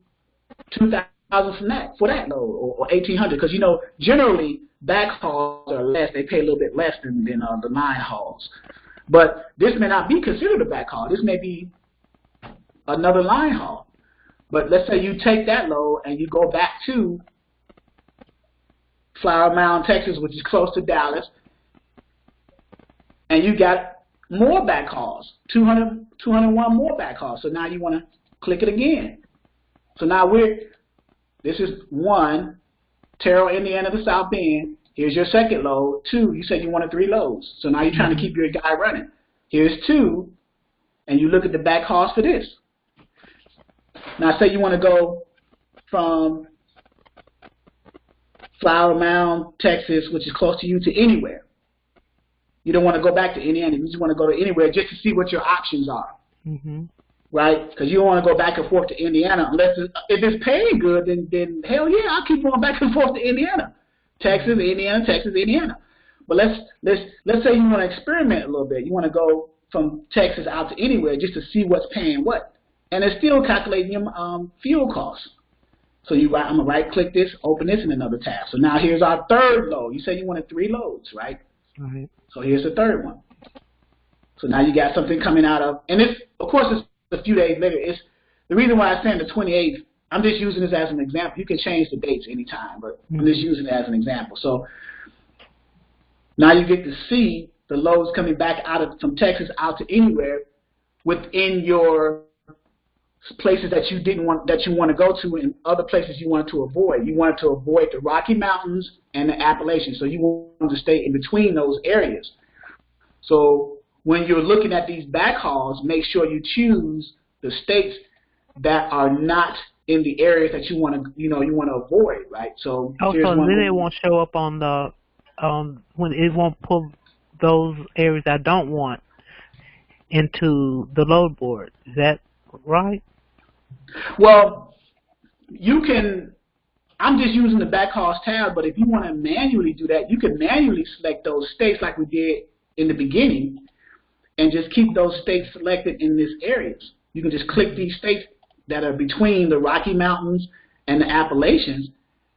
2,000 for that load, or 1,800, because generally back hauls are less. They pay a little bit less than the line hauls. But this may not be considered a back haul. This may be another line haul. But let's say you take that load and you go back to Flower Mound, Texas, which is close to Dallas, and you got more back hauls, 201 more back hauls. So now you want to click it again. So now this is 1, Terrell, Indiana to South Bend. Here's your second load. 2, you said you wanted 3 loads. So now you're trying to keep your guy running. Here's 2, and you look at the back hauls for this. Now say you want to go from Flower Mound, Texas, which is close to you, to anywhere. You don't want to go back to Indiana. You just want to go to anywhere just to see what your options are. Mm-hmm. Right? Because you don't want to go back and forth to Indiana unless if it's paying good, then hell yeah, I'll keep going back and forth to Indiana. Texas, Indiana, Texas, Indiana. But let's say you want to experiment a little bit. You want to go from Texas out to anywhere just to see what's paying what. And it's still calculating your fuel costs. So I'm going to right-click this, open this in another tab. So now here's our third load. You said you wanted 3 loads, right? Right. So here's the third one. So now you got something coming out of, and it's, of course, it's a few days later. It's the reason why I'm saying the 28th. I'm just using this as an example. You can change the dates anytime, but I'm just using it as an example. So now you get to see the loads coming back from Texas out to anywhere within your places that you want to go to, and other places you want to avoid. You wanted to avoid the Rocky Mountains and the Appalachians, so you want to stay in between those areas. So when you're looking at these backhauls, make sure you choose the states that are not in the areas that you want to avoid, right? So then it won't show up on the when it won't pull those areas I don't want into the load board. Is that right? Well, you can. I'm just using the backhauls tab, but if you want to manually do that, you can manually select those states like we did in the beginning, and just keep those states selected in this areas. You can just click these states that are between the Rocky Mountains and the Appalachians,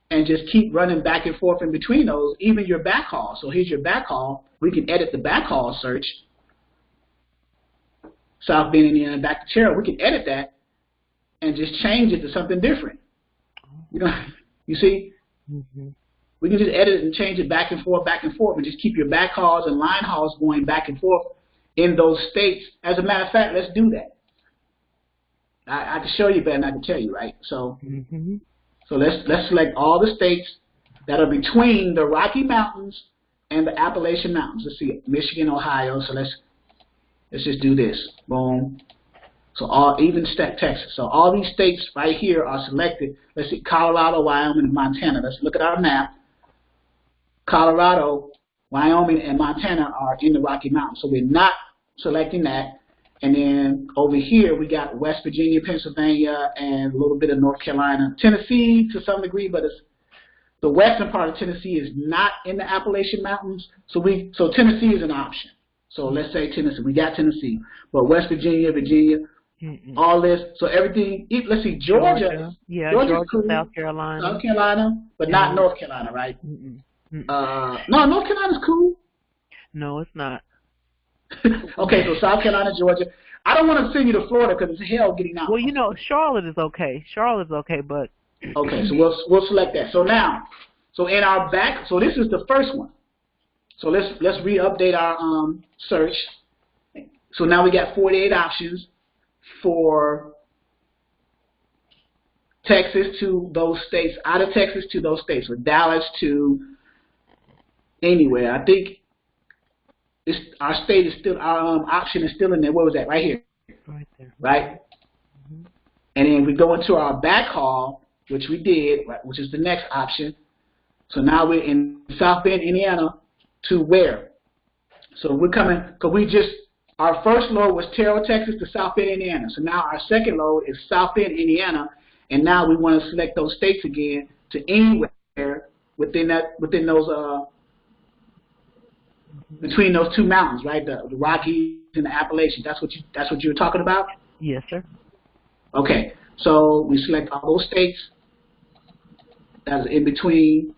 and just keep running back and forth in between those, even your backhaul. So here's your backhaul. We can edit the backhaul search. South Bend, Indiana, back to Terrell. We can edit that and just change it to something different. You see? Mm-hmm. We can just edit it and change it back and forth, and just keep your backhauls and line hauls going back and forth in those states. As a matter of fact, let's do that. I can show you better than I can tell you, right? So, so let's select all the states that are between the Rocky Mountains and the Appalachian Mountains. Let's see, Michigan, Ohio. So let's just do this. Boom. So even Texas. So all these states right here are selected. Let's see, Colorado, Wyoming, and Montana. Let's look at our map. Colorado, Wyoming, and Montana are in the Rocky Mountains. So we're not selecting that. And then over here, we got West Virginia, Pennsylvania, and a little bit of North Carolina. Tennessee to some degree, but the western part of Tennessee is not in the Appalachian Mountains. So Tennessee is an option. So let's say Tennessee. We got Tennessee. But West Virginia, all this. So everything, let's see, Georgia. Yeah, Georgia, cool. South Carolina, but not North Carolina, right? No, North Carolina's cool. No, it's not. Okay, so South Carolina, Georgia. I don't want to send you to Florida because it's hell getting out. Well, Charlotte is okay. Charlotte's okay, but okay, so we'll select that. So now, in our back, so this is the first one. So let's re-update our search. So now we got 48 options for Texas to those states, out of Texas to those states, or Dallas to anywhere. I think our state is still, our option is still in there. Where was that? Right here. Right there. Right? And then we go into our backhaul, which we did, right, which is the next option. So now we're in South Bend, Indiana, to where? So we're coming, because our first load was Terrell, Texas to South Bend, Indiana. So now our second load is South Bend, Indiana, and now we want to select those states again to anywhere within those between those two mountains, right? The Rockies and the Appalachians. That's what you were talking about? Yes, sir. Okay. So we select all those states that's in between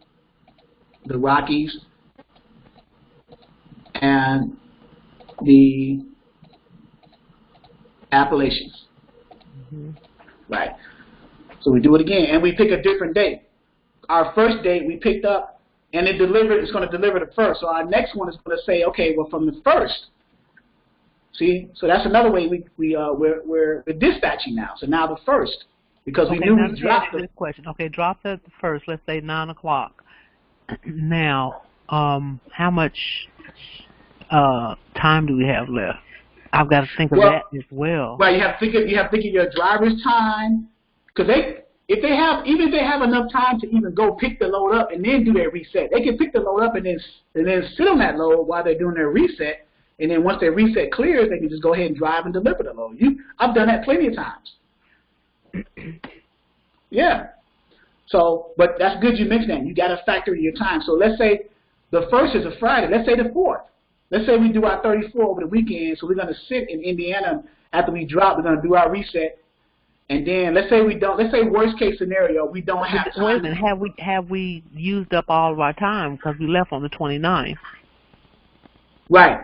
the Rockies and the Appalachians. Right. So we do it again, and we pick a different date. Our first date we picked up, and it's going to deliver the first. So our next one is going to say, okay, well, from the first. See, so that's another way we're dispatching now. So now the first, because we knew we dropped the question. Okay, drop the first. Let's say 9 o'clock. Now, how much time do we have left? I've got to think of that as well. Well, you have to think of your driver's time, because even if they have enough time to even go pick the load up and then do their reset, they can pick the load up and then sit on that load while they're doing their reset, and then once their reset clears, they can just go ahead and drive and deliver the load. I've done that plenty of times. Yeah. So, but that's good you mentioned that. You got to factor in your time. So let's say the first is a Friday. Let's say the 4th. Let's say we do our 34 over the weekend. So we're going to sit in Indiana after we drop. We're going to do our reset. And then let's say we don't. Let's say worst case scenario, we don't have time. Wait a minute. Have we used up all of our time because we left on the 29th? Right.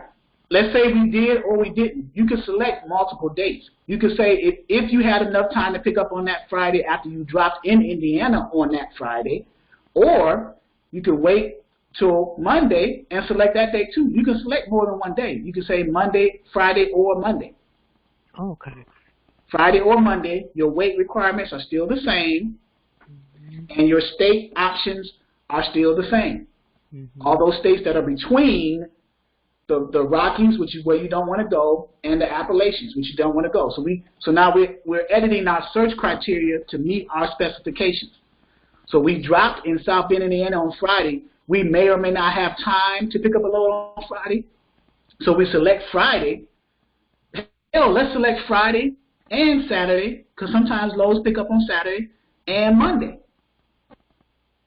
Let's say we did or we didn't. You can select multiple dates. You can say if you had enough time to pick up on that Friday after you dropped in Indiana on that Friday, or you can wait till Monday and select that day too. You can select more than one day. You can say Monday, Friday, or Monday. Okay. Friday or Monday, your weight requirements are still the same, and your state options are still the same. All those states that are between the Rockies, which is where you don't want to go, and the Appalachians, which you don't want to go. So now we're editing our search criteria to meet our specifications. So we dropped in South Bend, Indiana on Friday. We may or may not have time to pick up a load on Friday. So we select Friday. Hell, let's select Friday and Saturday, because sometimes loads pick up on Saturday and Monday.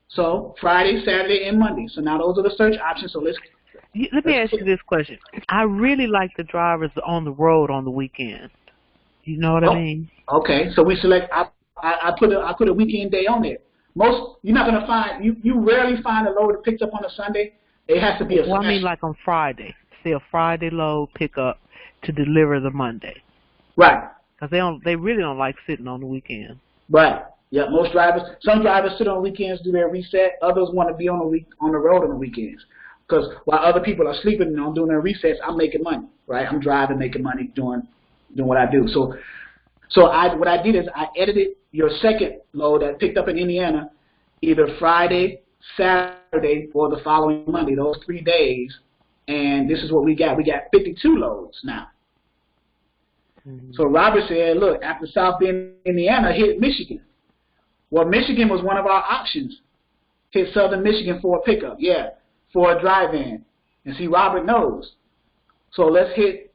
So Friday, Saturday, and Monday. So now those are the search options. So let me ask you this question. I really like the drivers on the road on the weekend. You know what I mean? Okay. So we select. I put a weekend day on there. you're not gonna find you rarely find a load that picks up on a Sunday. It has to be a Well, I mean, like on Friday, say a Friday load pickup to deliver the Monday. Right. Because they really don't like sitting on the weekend. Right. Yeah. Some drivers sit on weekends, do their reset. Others want to be on the road on the weekends. Because while other people are sleeping and I'm doing their resets, I'm making money. Right. I'm driving, making money, doing what I do. So what I did is I edited your second load that picked up in Indiana, either Friday, Saturday, or the following Monday. Those 3 days, and this is what we got. We got 52 loads now. So Robert said, look, after South Bend, Indiana, hit Michigan. Well, Michigan was one of our options. Hit Southern Michigan for a pickup, yeah, for a drive-in. And see, Robert knows. So let's hit.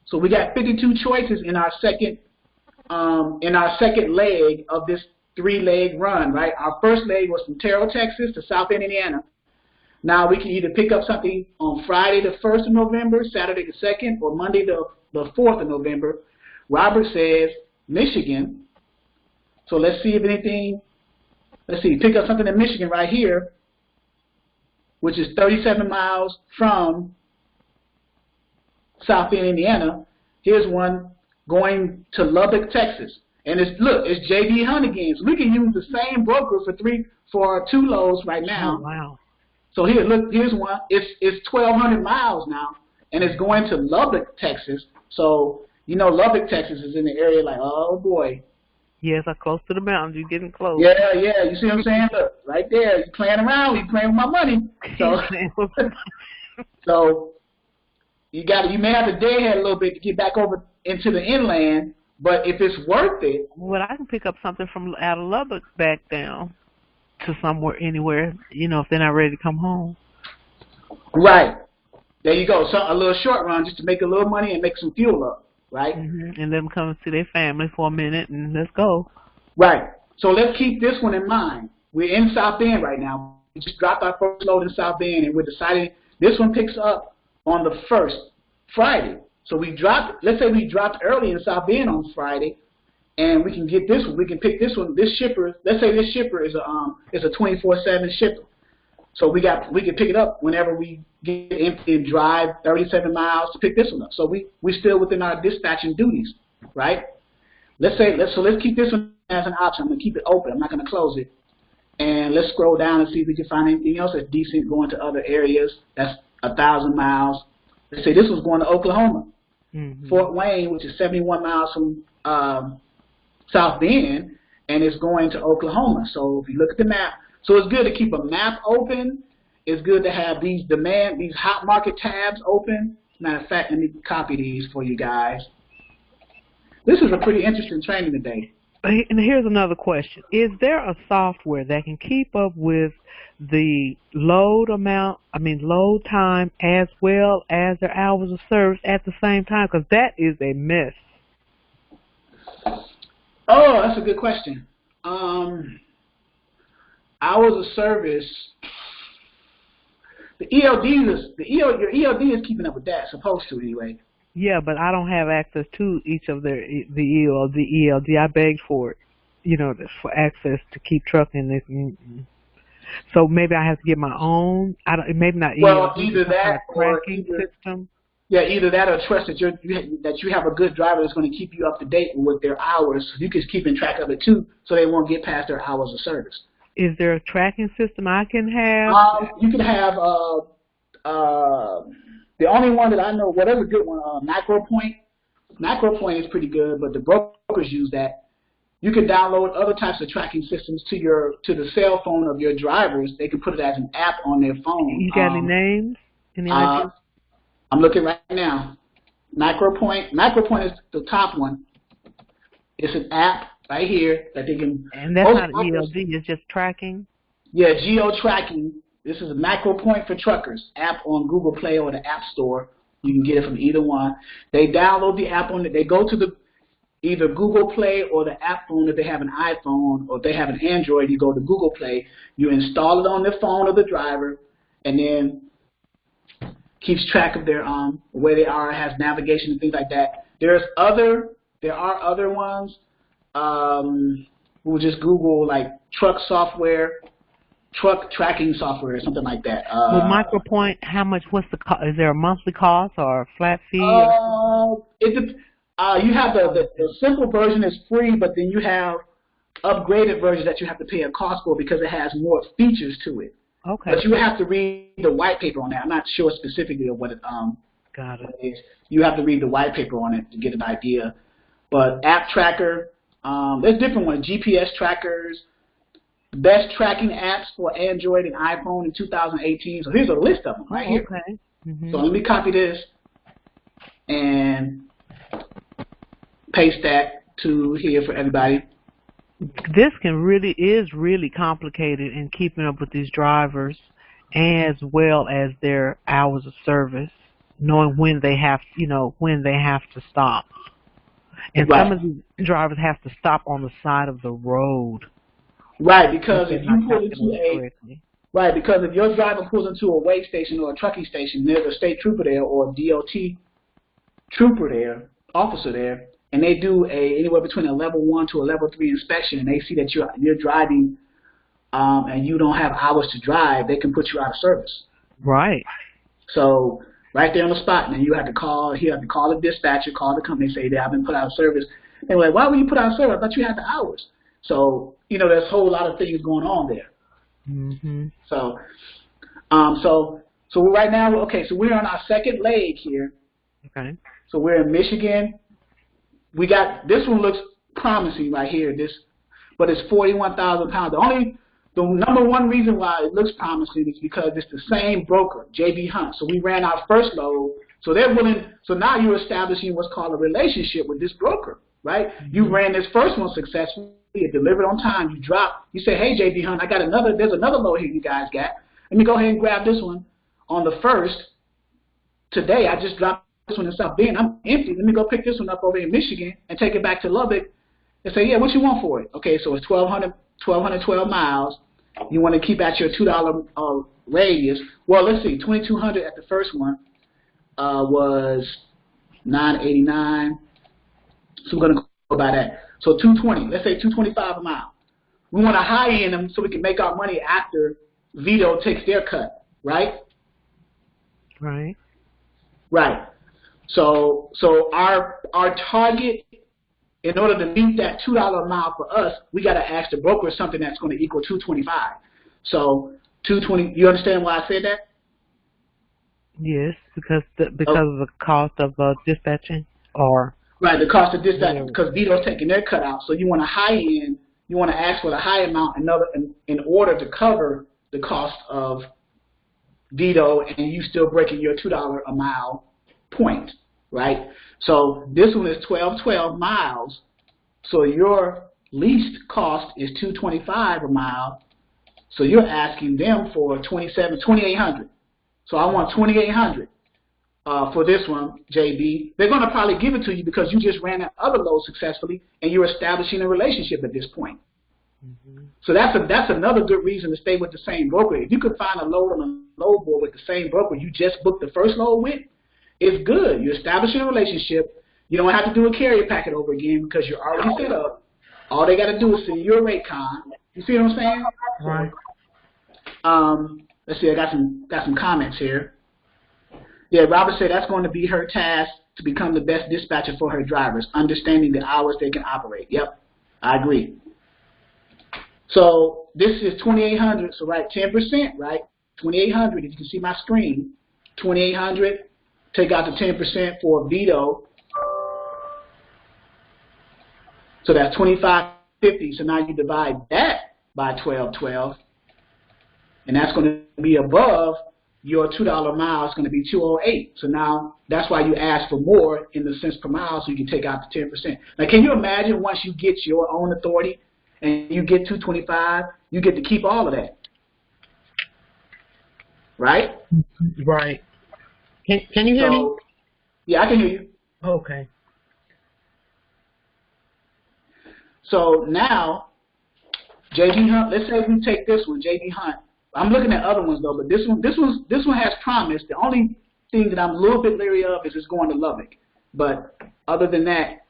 So we got 52 choices in our second leg of this 3-leg run, right? Our first leg was from Terrell, Texas to South Bend, Indiana. Now we can either pick up something on Friday the 1st of November, Saturday the 2nd, or Monday the 4th of November. Robert says Michigan. So let's see if anything, pick up something in Michigan right here, which is 37 miles from South Bend, Indiana. Here's one going to Lubbock, Texas. And it's J.D. Hunt again. So we can use the same broker for 2 loads right now. Oh, wow. So here's one. It's 1,200 miles now, and it's going to Lubbock, Texas. So Lubbock, Texas is in the area like, oh boy. Yes, I'm close to the mountains. You're getting close. Yeah. You see what I'm saying? Look, right there. You're playing around. You're playing with my money. So, so you may have to deadhead a little bit to get back over into the inland. But if it's worth it, well, I can pick up something from out of Lubbock back down to anywhere. If they're not ready to come home. Right. There you go. So a little short run just to make a little money and make some fuel up. Right? And let them come see their family for a minute and let's go. Right. So let's keep this one in mind. We're in South Bend right now. We just dropped our first load in South Bend, and we're deciding this one picks up on the 1st, Friday. So let's say we dropped early in South Bend on Friday, and we can get this one. We can pick this one. This shipper, let's say this shipper is a 24/7 shipper. So we can pick it up whenever we get empty and drive 37 miles to pick this one up. So we're still within our dispatching duties, right? Let's keep this one as an option. I'm gonna keep it open. I'm not gonna close it. And let's scroll down and see if we can find anything else that's decent going to other areas. That's 1,000 miles. Let's say this was going to Oklahoma, Fort Wayne, which is 71 miles from South Bend, and it's going to Oklahoma. So if you look at the map. So it's good to keep a map open. It's good to have these hot market tabs open. Matter of fact, let me copy these for you guys. This is a pretty interesting training today. And here's another question. Is there a software that can keep up with the load time as well as their hours of service at the same time? Because that is a mess. Oh, that's a good question. Hours of service. Your ELD is keeping up with that, supposed to anyway. Yeah, but I don't have access to each of the ELD. I begged for it, for access to keep trucking this. So maybe I have to get my own. Maybe not. Well, ELD, either that or system. Yeah, either that or trust that you have a good driver that's going to keep you up to date with their hours. So you can keep in track of it too, so they won't get past their hours of service. Is there a tracking system I can have? You can have the only one that I know. Whatever good one, McCOY. McCOY is pretty good, but the brokers use that. You can download other types of tracking systems to the cell phone of your drivers. They can put it as an app on their phone. You got any names? Any ideas? I'm looking right now. McCOY is the top one. It's an app right here that they can. And that's not ELD. It's just tracking. Yeah, geo tracking. This is a McCOY for truckers app on Google Play or the App Store. You can get it from either one. They download the app on it. They go to either Google Play or the app phone if they have an iPhone, or if they have an Android. You go to Google Play. You install it on the phone of the driver, and then keeps track of their where they are, has navigation and things like that. There are other ones. we'll just Google like truck software, truck tracking software, or something like that. With MicroPoint, how much? What's the cost? Is there a monthly cost or a flat fee? You have the simple version is free, but then you have upgraded versions that you have to pay a cost for because it has more features to it. Okay. But you have to read the white paper on that. I'm not sure specifically of what it Got it. is. You have to read the white paper on it to get an idea. But app tracker, there's different ones. GPS trackers, best tracking apps for Android and iPhone in 2018. So here's a list of them right here. Okay. Mm-hmm. So let me copy this and paste that to here for everybody. This is really complicated in keeping up with these drivers, as well as their hours of service, knowing when they have to stop. And Right. some of these drivers have to stop on the side of the road. Right, because if you pull because if your driver pulls into a weigh station or a trucking station, there's a state trooper there or a DOT trooper there, officer there, and they do anywhere between a level 1 to a level 3 inspection, and they see that you're driving and you don't have hours to drive, they can put you out of service. Right. So right there on the spot, and you have to call. You have to call the dispatcher, call the company, say that I've been put out of service. They're like, why were you put out of service? I thought you had the hours. So there's a whole lot of things going on there. Mm-hmm. So right now, okay. So we're on our second leg here. Okay. So we're in Michigan. We got this one looks promising right here. But it's 41,000 pounds. The number one reason why it looks promising is because it's the same broker, JB Hunt. So we ran our first load. So they're willing. So now you're establishing what's called a relationship with this broker, right? Mm-hmm. You ran this first one successfully. It delivered on time. You drop. You say, hey, JB Hunt, there's another load here you guys got. Let me go ahead and grab this one on the first. Today, I just dropped this one in South Bend. I'm empty. Let me go pick this one up over in Michigan and take it back to Lubbock and say, yeah, what you want for it? Okay, so it's 1,212 miles. You want to keep at your $2 radius. Well, let's see, 2,200 at the first one was $9.89. So we're going to go by that. So 220, let's say 225 a mile. We want to high end them so we can make our money after Vito takes their cut, right? Right. Right. So our target, in order to meet that $2 a mile for us, we got to ask the broker something that's going to equal 225. So 220. You understand why I said that? Yes, because of the cost of dispatching, or right, the cost of dispatch, because Vito's taking their cut out. So you want a high end. You want to ask for the high amount in order to cover the cost of Vito, and you still breaking your $2 a mile point, right? So this one is 12 miles. So your least cost is $225 a mile. So you're asking them for $2,800. So I want $2,800 for this one, JB. They're going to probably give it to you because you just ran that other load successfully, and you're establishing a relationship at this point. Mm-hmm. So that's another good reason to stay with the same broker. If you could find a load on a load board with the same broker you just booked the first load with, it's good. You're establishing a relationship. You don't have to do a carrier packet over again because you're already set up. All they got to do is send you a rate con. You see what I'm saying? Right. Let's see. I got some comments here. Yeah, Robert said that's going to be her task to become the best dispatcher for her drivers, understanding the hours they can operate. Yep, I agree. So this is 2,800. So right, 10%, right? 2,800. If you can see my screen, 2,800. Take out the 10% for Vito. So that's 2,550. So now you divide that by 1212, and that's going to be above your $2 mile. It's going to be 208. So now that's why you ask for more in the cents per mile, so you can take out the 10%. Now, can you imagine once you get your own authority and you get 225, you get to keep all of that, right? Right. Can you hear me? Yeah, I can hear you. Okay. So now, JB Hunt. Let's say we take this one, JB Hunt. I'm looking at other ones though, but this one has promise. The only thing that I'm a little bit leery of is it's going to Lubbock. But other than that,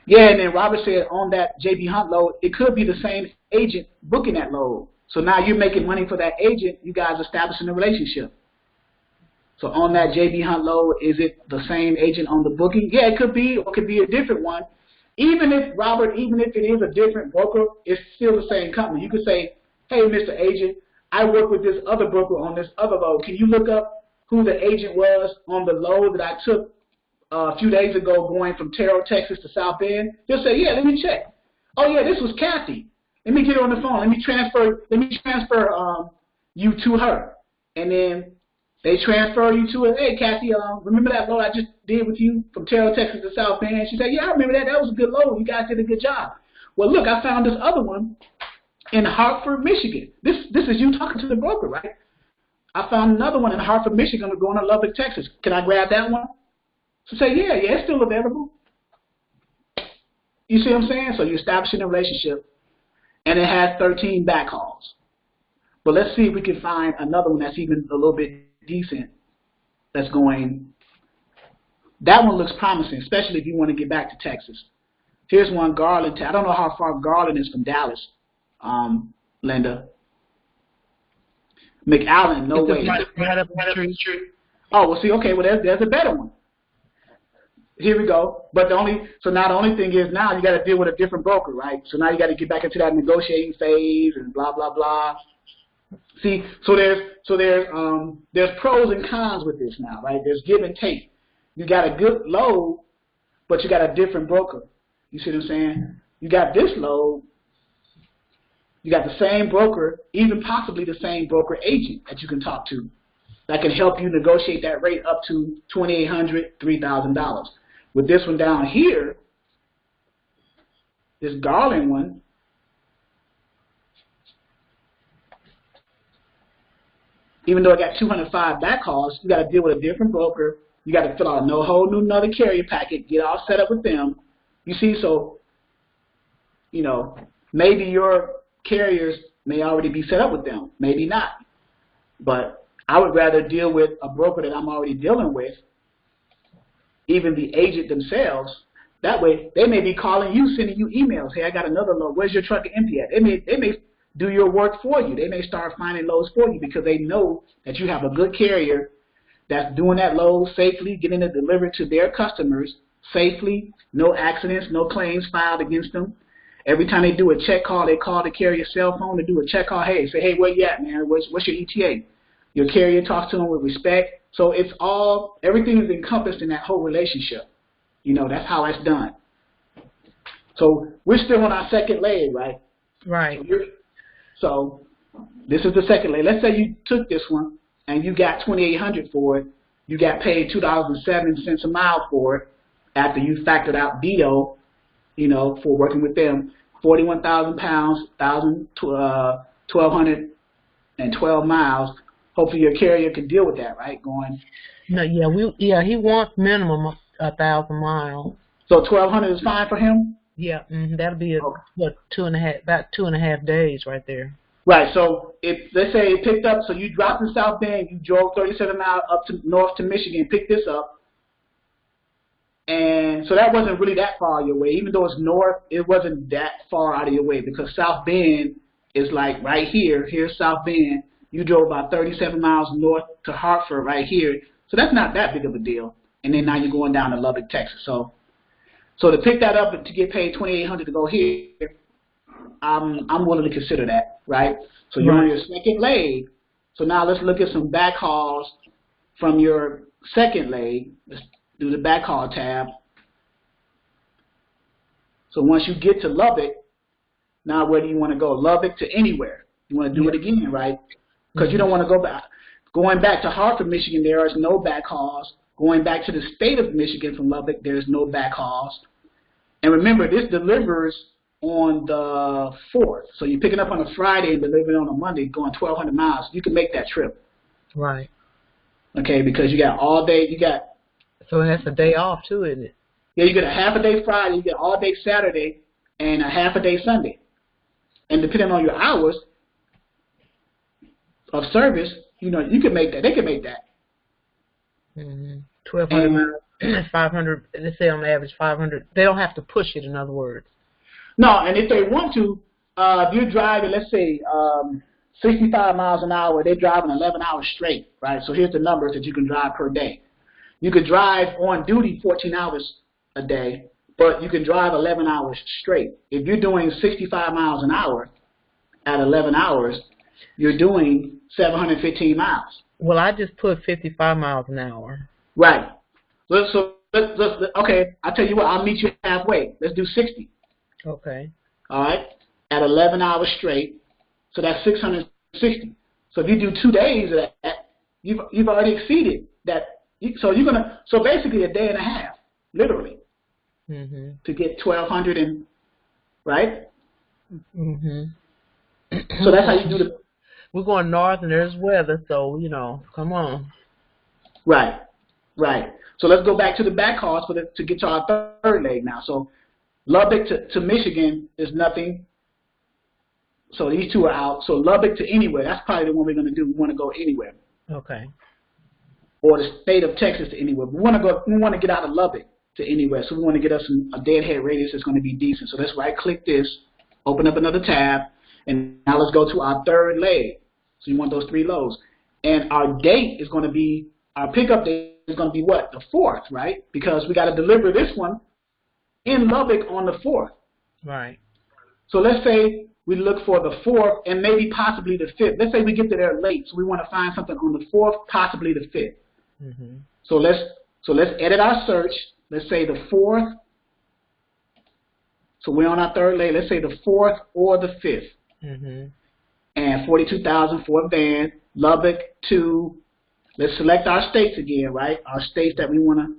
Yeah, and then Robert said on that JB Hunt load, it could be the same agent booking that load. So now you're making money for that agent. You guys establishing a relationship. So on that JB Hunt load, is it the same agent on the booking? Yeah, it could be, or it could be a different one. Even if, Robert, even if it is a different broker, it's still the same company. You could say, hey, Mr. Agent, I work with this other broker on this other load. Can you look up who the agent was on the load that I took a few days ago going from Terrell, Texas to South Bend? He'll say, yeah, let me check. Oh, yeah, this was Kathy. Let me get her on the phone. Let me transfer you to her. And then they transfer you to it. Hey, Kathy, remember that load I just did with you from Terrell, Texas to South Bend? She said, yeah, I remember that. That was a good load. You guys did a good job. Well, look, I found this other one in Hartford, Michigan. This is you talking to the broker, right? I found another one in Hartford, Michigan going to Lubbock, Texas. Can I grab that one? So say, yeah, it's still available. You see what I'm saying? So you're establishing a relationship, and it has 13 backhauls. But let's see if we can find another one that's even a little bit decent that's going. That one looks promising, especially if you want to get back to Texas. Here's one, Garland. I don't know how far Garland is from Dallas, Linda. McAllen, no way. Right up the street. Oh, well, see, okay, well, there's a better one. Here we go. But the only thing is now you got to deal with a different broker, right? So now you got to get back into that negotiating phase and blah blah blah. See, so there's pros and cons with this now, right? There's give and take. You got a good load, but you got a different broker. You see what I'm saying? You got this load. You got the same broker, even possibly the same broker agent that you can talk to that can help you negotiate that rate up to $2,800, $3,000. With this one down here, this Garland one, even though it got 205 backhauls, you got to deal with a different broker. You got to fill out a whole new another carrier packet, get all set up with them. You see, so, you know, maybe your carriers may already be set up with them, maybe not. But I would rather deal with a broker that I'm already dealing with, even the agent themselves. That way, they may be calling you, sending you emails. Hey, I got another load. Where's your truck empty at? They may do your work for you. They may start finding loads for you because they know that you have a good carrier that's doing that load safely, getting it delivered to their customers safely, no accidents, no claims filed against them. Every time they do a check call, they call the carrier's cell phone to do a check call. Hey, say, hey, where you at, man? What's your ETA? Your carrier talks to them with respect. So it's all, everything is encompassed in that whole relationship. You know, that's how it's done. So we're still on our second leg, right? Right. So this is the second leg. Let's say you took this one and you got $2,800 for it. You got paid $2.07 a mile for it after you factored out Beto, you know, for working with them. 41,000 pounds, 1,212 miles. Hopefully your carrier can deal with that, right? Going. No, he wants minimum 1,000 miles. So 1,200 is fine for him. Yeah, that'll be about 2.5 days right there. Right. So let's say it picked up. So you dropped in South Bend, you drove 37 miles up to north to Michigan, picked this up, and so that wasn't really that far your way. Even though it's north, it wasn't that far out of your way because South Bend is like right here. Here's South Bend. You drove about 37 miles north to Hartford right here. So that's not that big of a deal. And then now you're going down to Lubbock, Texas. So to pick that up and to get paid $2,800 to go here, I'm willing to consider that, right? So you're on your second leg. So now let's look at some backhauls from your second leg. Let's do the backhaul tab. So once you get to Lubbock, now where do you want to go? Lubbock to anywhere. You want to do it again, right? Because you don't want to go back. Going back to Hartford, Michigan, there is no backhauls. Going back to the state of Michigan from Lubbock, there's no backhauls. And remember, this delivers on the 4th. So you're picking up on a Friday and delivering on a Monday, going 1,200 miles. You can make that trip. Right. Okay, because you got all day. So that's a day off too, isn't it? Yeah, you get a half a day Friday, you get all day Saturday, and a half a day Sunday. And depending on your hours of service, you know, you can make that. They can make that. 1,200 miles. It's 500. They say on average 500. They don't have to push it. In other words. No, and if they want to, if you're driving, let's say 65 miles an hour, they're driving 11 hours straight, right? So here's the numbers that you can drive per day. You could drive on duty 14 hours a day, but you can drive 11 hours straight. If you're doing 65 miles an hour at 11 hours, you're doing 715 miles. Well, I just put 55 miles an hour. Right. Okay, I'll tell you what, I'll meet you halfway. Let's do 60. Okay. All right, at 11 hours straight, so that's 660. So if you do 2 days of that, you've already exceeded that. So basically a day and a half, literally, to get 1,200 and right. So that's how you do the. We're going north and there's weather, so come on. Right. So let's go back to the back calls to get to our third leg now. So Lubbock to Michigan is nothing. So these two are out. So Lubbock to anywhere, that's probably the one we're going to do. We want to go anywhere. Okay. Or the state of Texas to anywhere. We want to get out of Lubbock to anywhere. So we want to get us a deadhead radius that's going to be decent. So let's right click this, open up another tab, and now let's go to our third leg. So you want those 3 loads. And our date is going to be, our pickup date is going to be what? The 4th, right? Because we got to deliver this one in Lubbock on the 4th. Right. So let's say we look for the 4th and maybe possibly the 5th. Let's say we get to there late, so we want to find something on the 4th, possibly the 5th. So let's edit our search. Let's say the 4th. So we're on our third leg. Let's say the 4th or the 5th. And 42,000 for a van. Lubbock to. Let's select our states again, right? Our states that we want to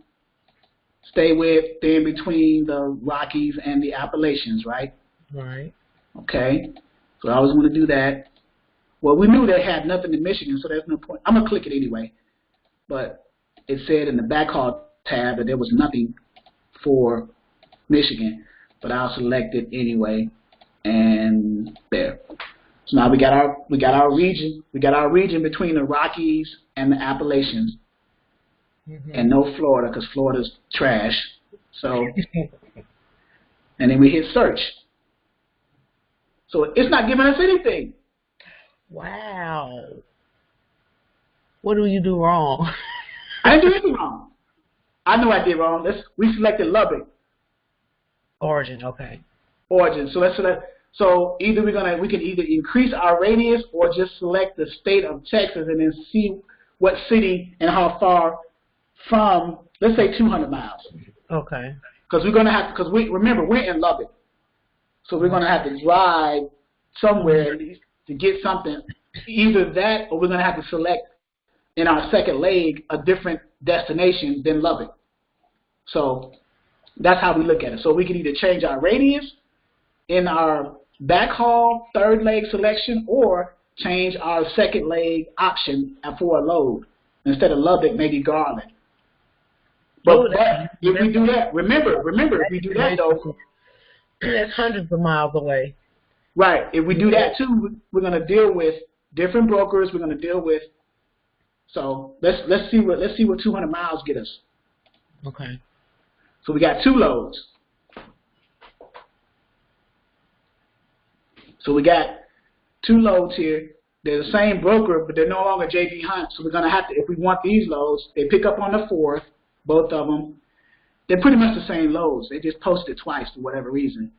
stay with, in between the Rockies and the Appalachians, right? Right. Okay. So I always want to do that. Well, we knew they had nothing in Michigan, so there's no point. I'm going to click it anyway. But it said in the backhaul tab that there was nothing for Michigan. But I'll select it anyway. And there. So now we got our region. We got our region between the Rockies and the Appalachians. And no Florida, because Florida's trash. So, and then we hit search. So it's not giving us anything. Wow. What do you do wrong? I didn't do anything wrong. I know I did wrong. We selected Lubbock. Origin, okay. Origin. So let's select. So either we can either increase our radius or just select the state of Texas and then see what city and how far from, let's say 200 miles. Okay. Because remember we're in Lubbock, so we're gonna have to drive somewhere to get something. Either that, or we're gonna have to select in our second leg a different destination than Lubbock. So that's how we look at it. So we can either change our radius in our backhaul third leg selection, or change our second leg option for a load. Instead of Lubbock, maybe Garland. But if we do that, remember, if we do that though, that's hundreds of miles away. Right. If we do that too, we're going to deal with different brokers. We're going to deal with. So let's see what 200 miles get us. Okay. So we got 2 loads. So we got 2 loads here. They're the same broker, but they're no longer JB Hunt. So we're going to have to, if we want these loads, they pick up on the 4th, both of them. They're pretty much the same loads. They just posted it twice for whatever reason.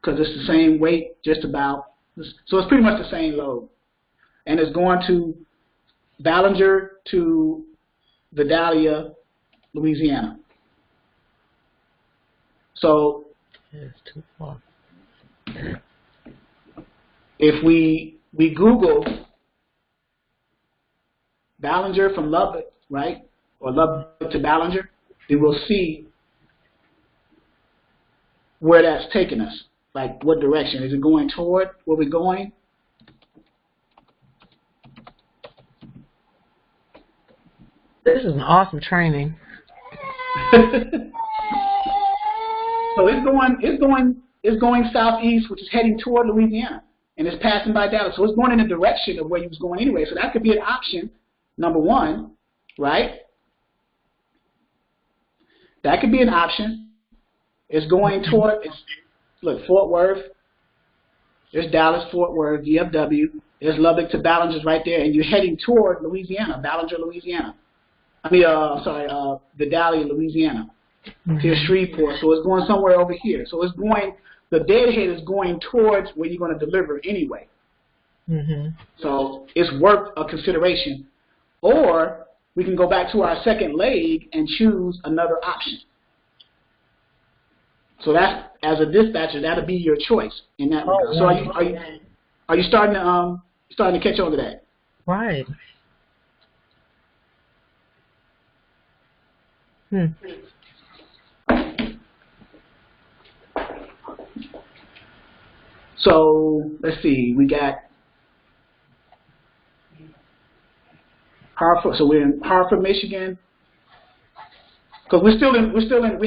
Because it's the same weight, just about. So it's pretty much the same load. And it's going to Ballinger to Vidalia, Louisiana. So it's too far. If we Google Ballinger from Lubbock, right, or Lubbock to Ballinger, then we'll see where that's taking us. Like what direction? Is it going toward where we're going? This is an awesome training. So it's going southeast, which is heading toward Louisiana, and it's passing by Dallas. So it's going in the direction of where you was going anyway. So that could be an option, number one, right? That could be an option. It's going toward, look, Fort Worth. There's Dallas, Fort Worth, DFW. There's Lubbock to Ballinger right there, and you're heading toward Louisiana, Ballinger, Louisiana. I mean, the Valley, Louisiana. To Shreveport. So it's going somewhere over here. So it's going, the deadhead is going towards where you're going to deliver anyway. So it's worth a consideration. Or we can go back to our second leg and choose another option. So that's, as a dispatcher, that'll be your choice in that regard. So are you starting to catch on to that? Right. So let's see, we got Hartford. So we're in Hartford, Michigan. Because we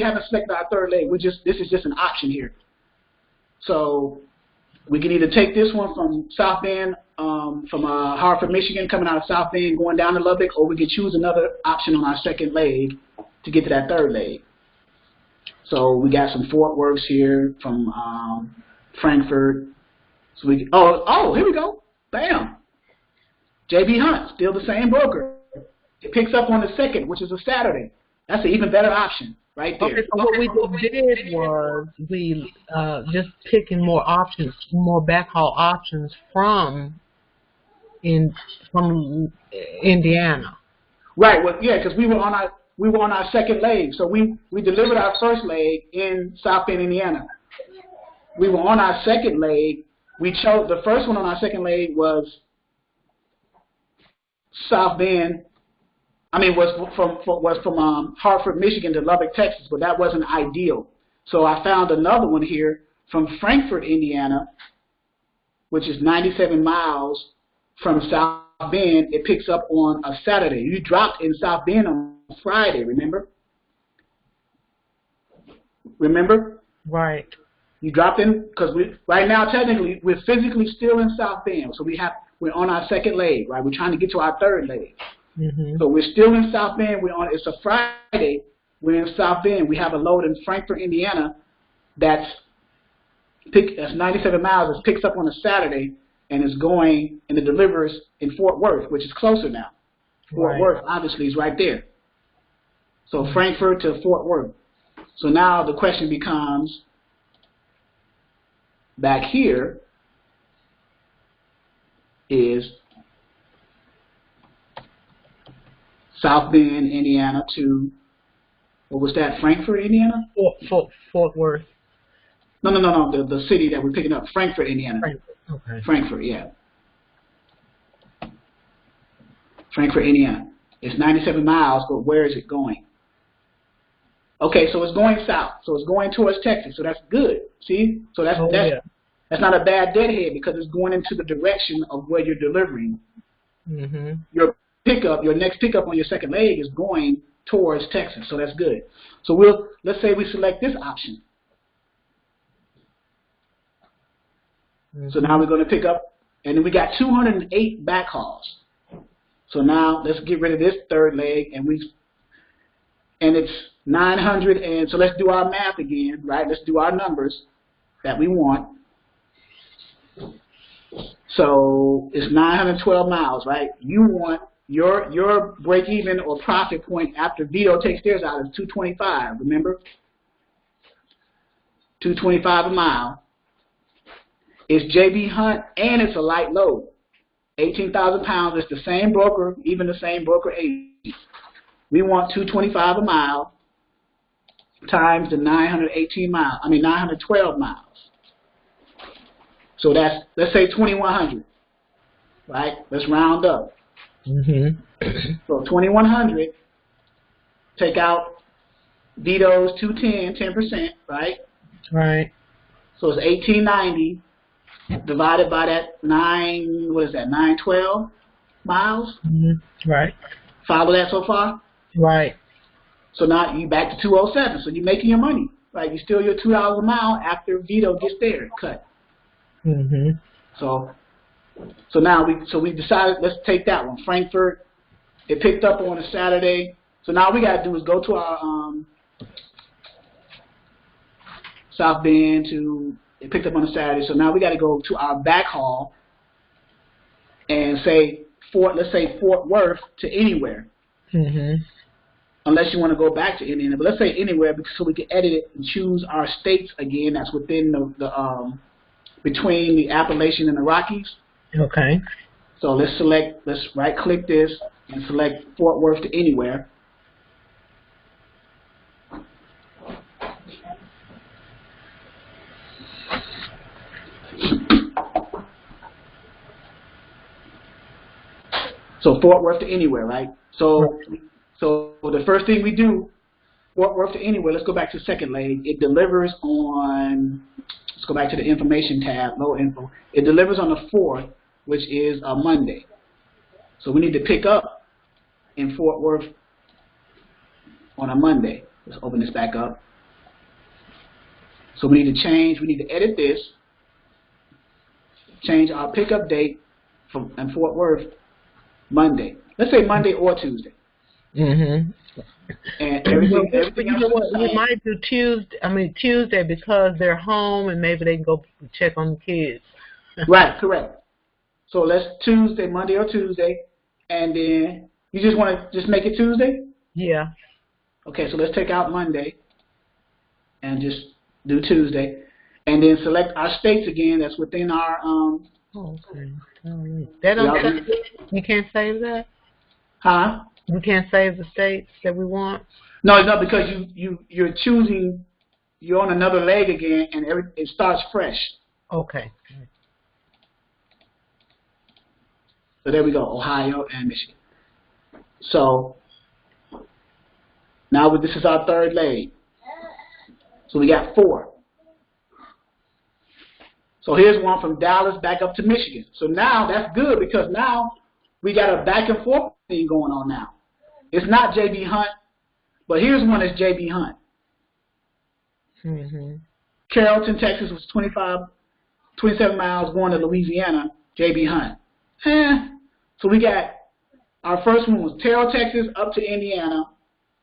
haven't selected our third leg. This is just an option here. So we can either take this one from South Bend, from Hartford, Michigan, coming out of South Bend, going down to Lubbock, or we could choose another option on our second leg to get to that third leg. So we got some Fort Worths here from Frankfurt. So we here we go. Bam. JB Hunt, still the same broker. It picks up on the second, which is a Saturday. That's an even better option right there. Okay, so what we did was we just picking more options, more backhaul options from Indiana. Right. Well, yeah, because we were on our second leg. So we delivered our first leg in South Bend, Indiana. We were on our second leg. We chose the first one on our second leg was South Bend. I mean, was from Hartford, Michigan to Lubbock, Texas, but that wasn't ideal. So I found another one here from Frankfort, Indiana, which is 97 miles from South Bend. It picks up on a Saturday. You dropped in South Bend on Friday, remember? Remember? Right. You dropped in because right now technically we're physically still in South Bend, so we're on our second leg, right? We're trying to get to our third leg. So we're still in South Bend. It's a Friday. We're in South Bend. We have a load in Frankfort, Indiana, that's 97 miles. It picks up on a Saturday and is going and it delivers in Fort Worth, which is closer now. Fort Worth obviously is right there. So Frankfort to Fort Worth. So now the question becomes, back here is South Bend, Indiana to, what was that, Frankfort, Indiana? Fort Worth. No, the city that we're picking up, Frankfort, Indiana. Frankfort, okay. Frankfort, yeah. Frankfort, Indiana. It's 97 miles, but where is it going? Okay, so it's going south. So it's going towards Texas, so that's good. See? So that's not a bad deadhead because it's going into the direction of where you're delivering. Your next pickup on your second leg is going towards Texas, so that's good. So let's say we select this option. So now we're going to pick up, and then we got 208 backhauls. So now let's get rid of this third leg, and it's 900, and so let's do our math again, right? Let's do our numbers that we want. So it's 912 miles, right? You want your break even or profit point after Vito takes theirs out is 225, remember? 225 a mile. It's JB Hunt and it's a light load. 18,000 pounds. It's the same broker, even the same broker agent. We want 225 a mile times the 912 miles. So that's, let's say 2,100, right? Let's round up. So 2,100, take out Vito's 210, 10%, right? Right. So it's 1,890 divided by that 912 miles? Right. Follow that so far? Right. So now you back to 207. So you're making your money, right? You still your $2 a mile after Vito gets there cut. So now we decided, let's take that one. Frankfurt, it picked up on a Saturday. So now all we got to do is go to our South Bend to, it picked up on a Saturday. So now we got to go to our backhaul and say let's say Fort Worth to anywhere. Unless you want to go back to Indiana, but let's say anywhere, because so we can edit it and choose our states again. That's within the between the Appalachian and the Rockies. Okay. So let's right click this and select Fort Worth to anywhere. So Fort Worth to anywhere, right? So the first thing we do, Fort Worth to anywhere, let's go back to the second leg. It delivers on, let's go back to the information tab, low info. It delivers on the 4th, which is a Monday. So we need to pick up in Fort Worth on a Monday. Let's open this back up. So we need to edit this, change our pickup date in Fort Worth Monday. Let's say Monday or Tuesday. And everything else we might do Tuesday because they're home and maybe they can go check on the kids. Right, correct. So let's Monday or Tuesday, and then you just want to make it Tuesday? Yeah. Okay, so let's take out Monday and just do Tuesday, and then select our states again. That's within our Okay. That don't you can't save that? Huh? You can't save the states that we want? No, because you're choosing, you're on another leg again, and it starts fresh. Okay. So there we go, Ohio and Michigan. So now this is our third leg. So we got 4. So here's one from Dallas back up to Michigan. So now that's good because now we got a back and forth thing going on now. It's not J.B. Hunt, but here's one that's J.B. Hunt. Carrollton, Texas was 27 miles going to Louisiana, J.B. Hunt. So we got, our first one was Terrell, Texas up to Indiana,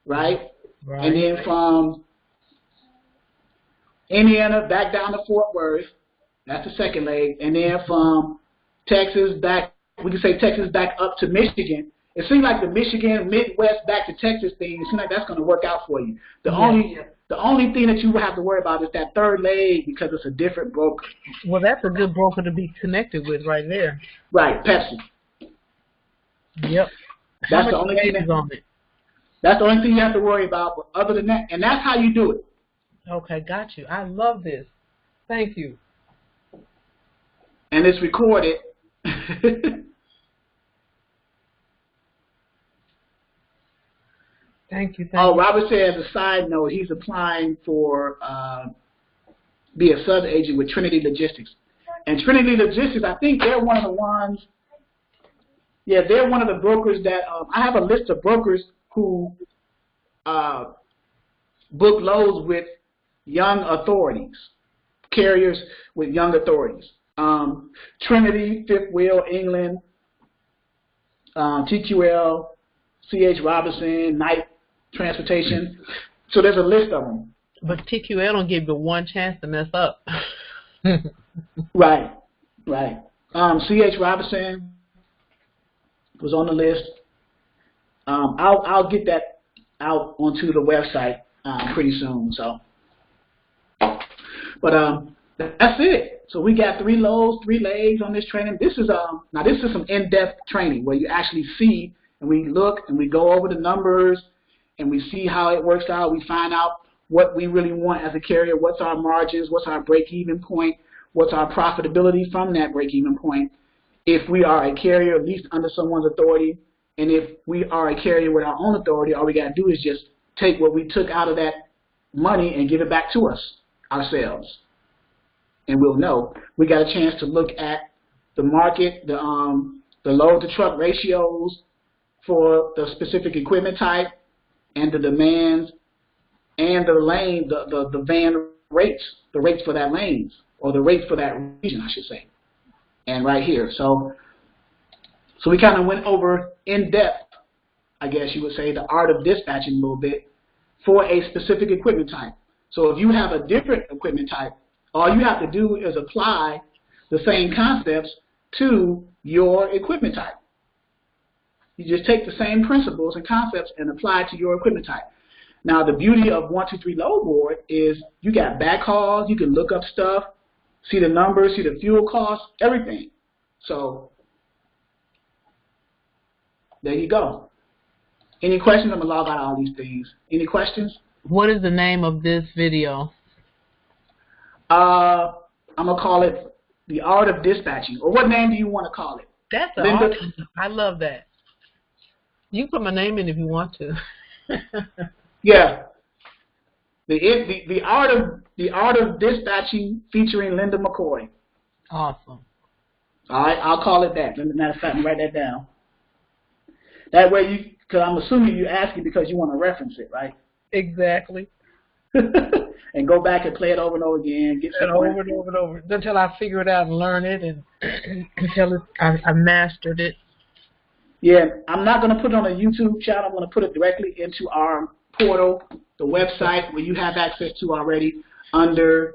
right? And then from Indiana back down to Fort Worth. That's the second leg. And then from Texas back, we can say Texas back up to Michigan. It seems like the Michigan, Midwest, back to Texas thing, it seems like that's going to work out for you. The only thing that you will have to worry about is that third leg because it's a different broker. Well, that's a good broker to be connected with right there. Right, Pepsi. Yep. That's the only thing that's the only thing you have to worry about. But other than that, and that's how you do it. Okay, got you. I love this. Thank you. And it's recorded. Thank you. Robert said, as a side note, he's applying for be a sub agent with Trinity Logistics. And Trinity Logistics, I think they're one of the ones. Yeah, they're one of the brokers that I have a list of brokers who book loads with young authorities, carriers with young authorities. Trinity, Fifth Wheel, England, TQL, C.H. Robinson, Knight Transportation. So there's a list of them. But TQL don't give you one chance to mess up. Right. C.H. Robinson was on the list. I'll get that out onto the website pretty soon. So, but that's it. So we got 3 loads, 3 legs on this training. This is now this is some in-depth training where you actually see and we look and we go over the numbers and we see how it works out. We find out what we really want as a carrier. What's our margins? What's our break-even point? What's our profitability from that break-even point? If we are a carrier, at least under someone's authority, and if we are a carrier with our own authority, all we got to do is just take what we took out of that money and give it back to us ourselves. And we'll know. We got a chance to look at the market, the load-to-truck ratios for the specific equipment type, and the demands, and the lane, the van rates, the rates for that lanes, or the rates for that region, I should say. And right here. So we kind of went over in depth, I guess you would say, the art of dispatching a little bit for a specific equipment type. So if you have a different equipment type, all you have to do is apply the same concepts to your equipment type. You just take the same principles and concepts and apply it to your equipment type. Now, the beauty of 123 load board is you got backhauls, you can look up stuff, see the numbers, see the fuel costs, everything. So there you go. Any questions? I'm going to log out all these things. Any questions? What is the name of this video? I'm going to call it The Art of Dispatching. Or what name do you want to call it? That's awesome. I love that. You can put my name in if you want to. Yeah. The art of dispatching featuring Linda McCoy. Awesome. All right, I'll call it that. Matter of fact, write that down. That way because I'm assuming you're asking because you want to reference it, right? Exactly. And go back and play it over and over again. Get some over and over and over until I figure it out and learn it, and until I mastered it. Yeah, I'm not going to put it on a YouTube channel. I'm going to put it directly into our portal, the website where you have access to already under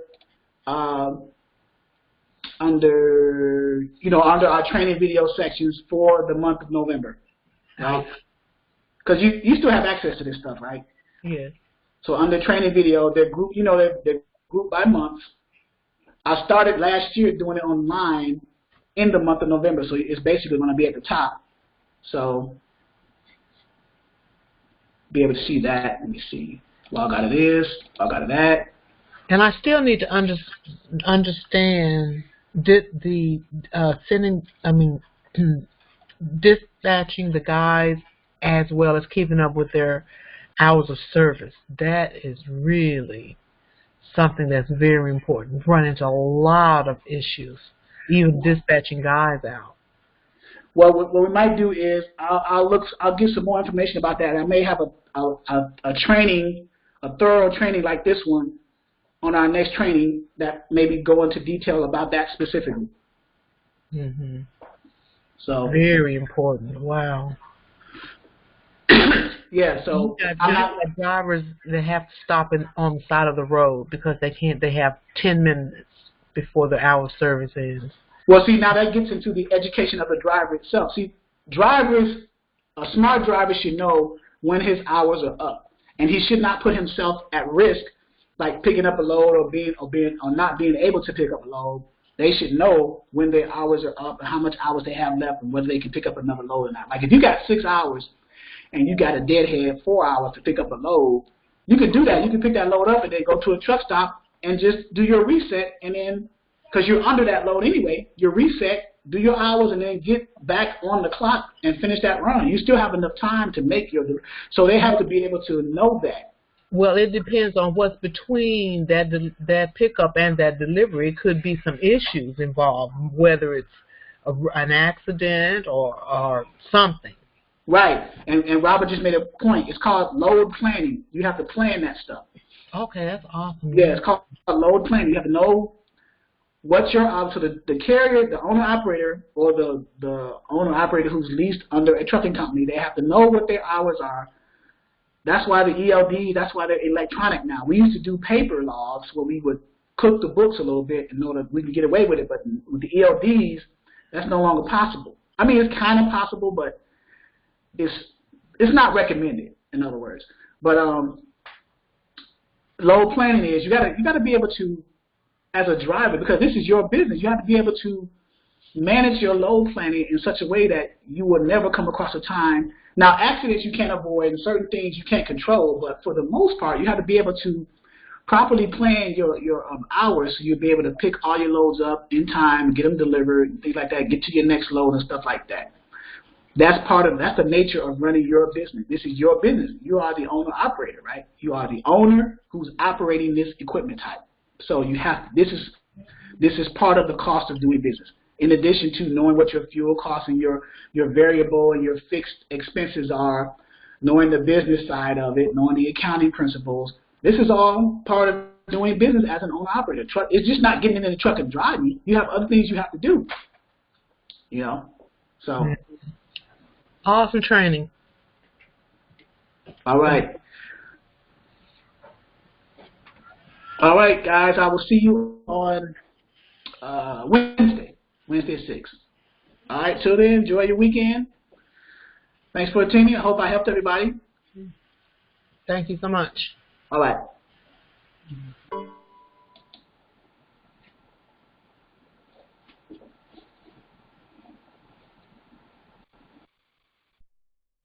our training video sections for the month of November, right? Because you still have access to this stuff, right? Yes. So under training video, they're grouped, they're grouped by months. I started last year doing it online in the month of November, so it's basically going to be at the top. So be able to see that. Let me see. Log out of this, log out of that. And I still need to understand dispatching the guys as well as keeping up with their hours of service. That is really something that's very important. Run into a lot of issues, even dispatching guys out. Well, what we might do is I'll give some more information about that. I may have a training, a thorough training like this one on our next training that maybe go into detail about that specifically. Mm-hmm. So very important. Wow. Yeah. So like drivers that have to stop on the side of the road because they can't. They have 10 minutes before the hour of service ends. Well, see, now that gets into the education of the driver itself. See, a smart driver should know when his hours are up, and he should not put himself at risk, like picking up a load or not being able to pick up a load. They should know when their hours are up and how much hours they have left and whether they can pick up another load or not. Like if you got 6 hours and you got a deadhead 4 hours to pick up a load, you can do that. You can pick that load up and then go to a truck stop and just do your reset, and then because you're under that load anyway, you reset, do your hours, and then get back on the clock and finish that run. You still have enough time to make your – so they have to be able to know that. Well, it depends on what's between that pickup and that delivery. It could be some issues involved, whether it's an accident or something. Right. And Robert just made a point. It's called load planning. You have to plan that stuff. Okay, that's awesome. Yeah, it's called load planning. You have to know what's your hours. So the carrier, the owner-operator, or the owner-operator who's leased under a trucking company, they have to know what their hours are. That's why the ELD, that's why they're electronic now. We used to do paper logs where we would cook the books a little bit in order we could get away with it. But with the ELDs, that's no longer possible. I mean, it's kind of possible, but it's not recommended, in other words. But load planning is you gotta be able to, as a driver, because this is your business, you have to be able to manage your load planning in such a way that you will never come across a time. Now, accidents you can't avoid and certain things you can't control, but for the most part, you have to be able to properly plan your hours so you'll be able to pick all your loads up in time, get them delivered, things like that, get to your next load and stuff like that. That's the nature of running your business. This is your business. You are the owner-operator, right? You are the owner who's operating this equipment type. So this is part of the cost of doing business. In addition to knowing what your fuel costs and your variable and your fixed expenses are, knowing the business side of it, knowing the accounting principles, this is all part of doing business as an owner-operator. It's just not getting in the truck and driving. You have other things you have to do, So, awesome training. All right. All right, guys. I will see you on Wednesday at 6. All right. Till then, enjoy your weekend. Thanks for attending. I hope I helped everybody. Thank you so much. All right.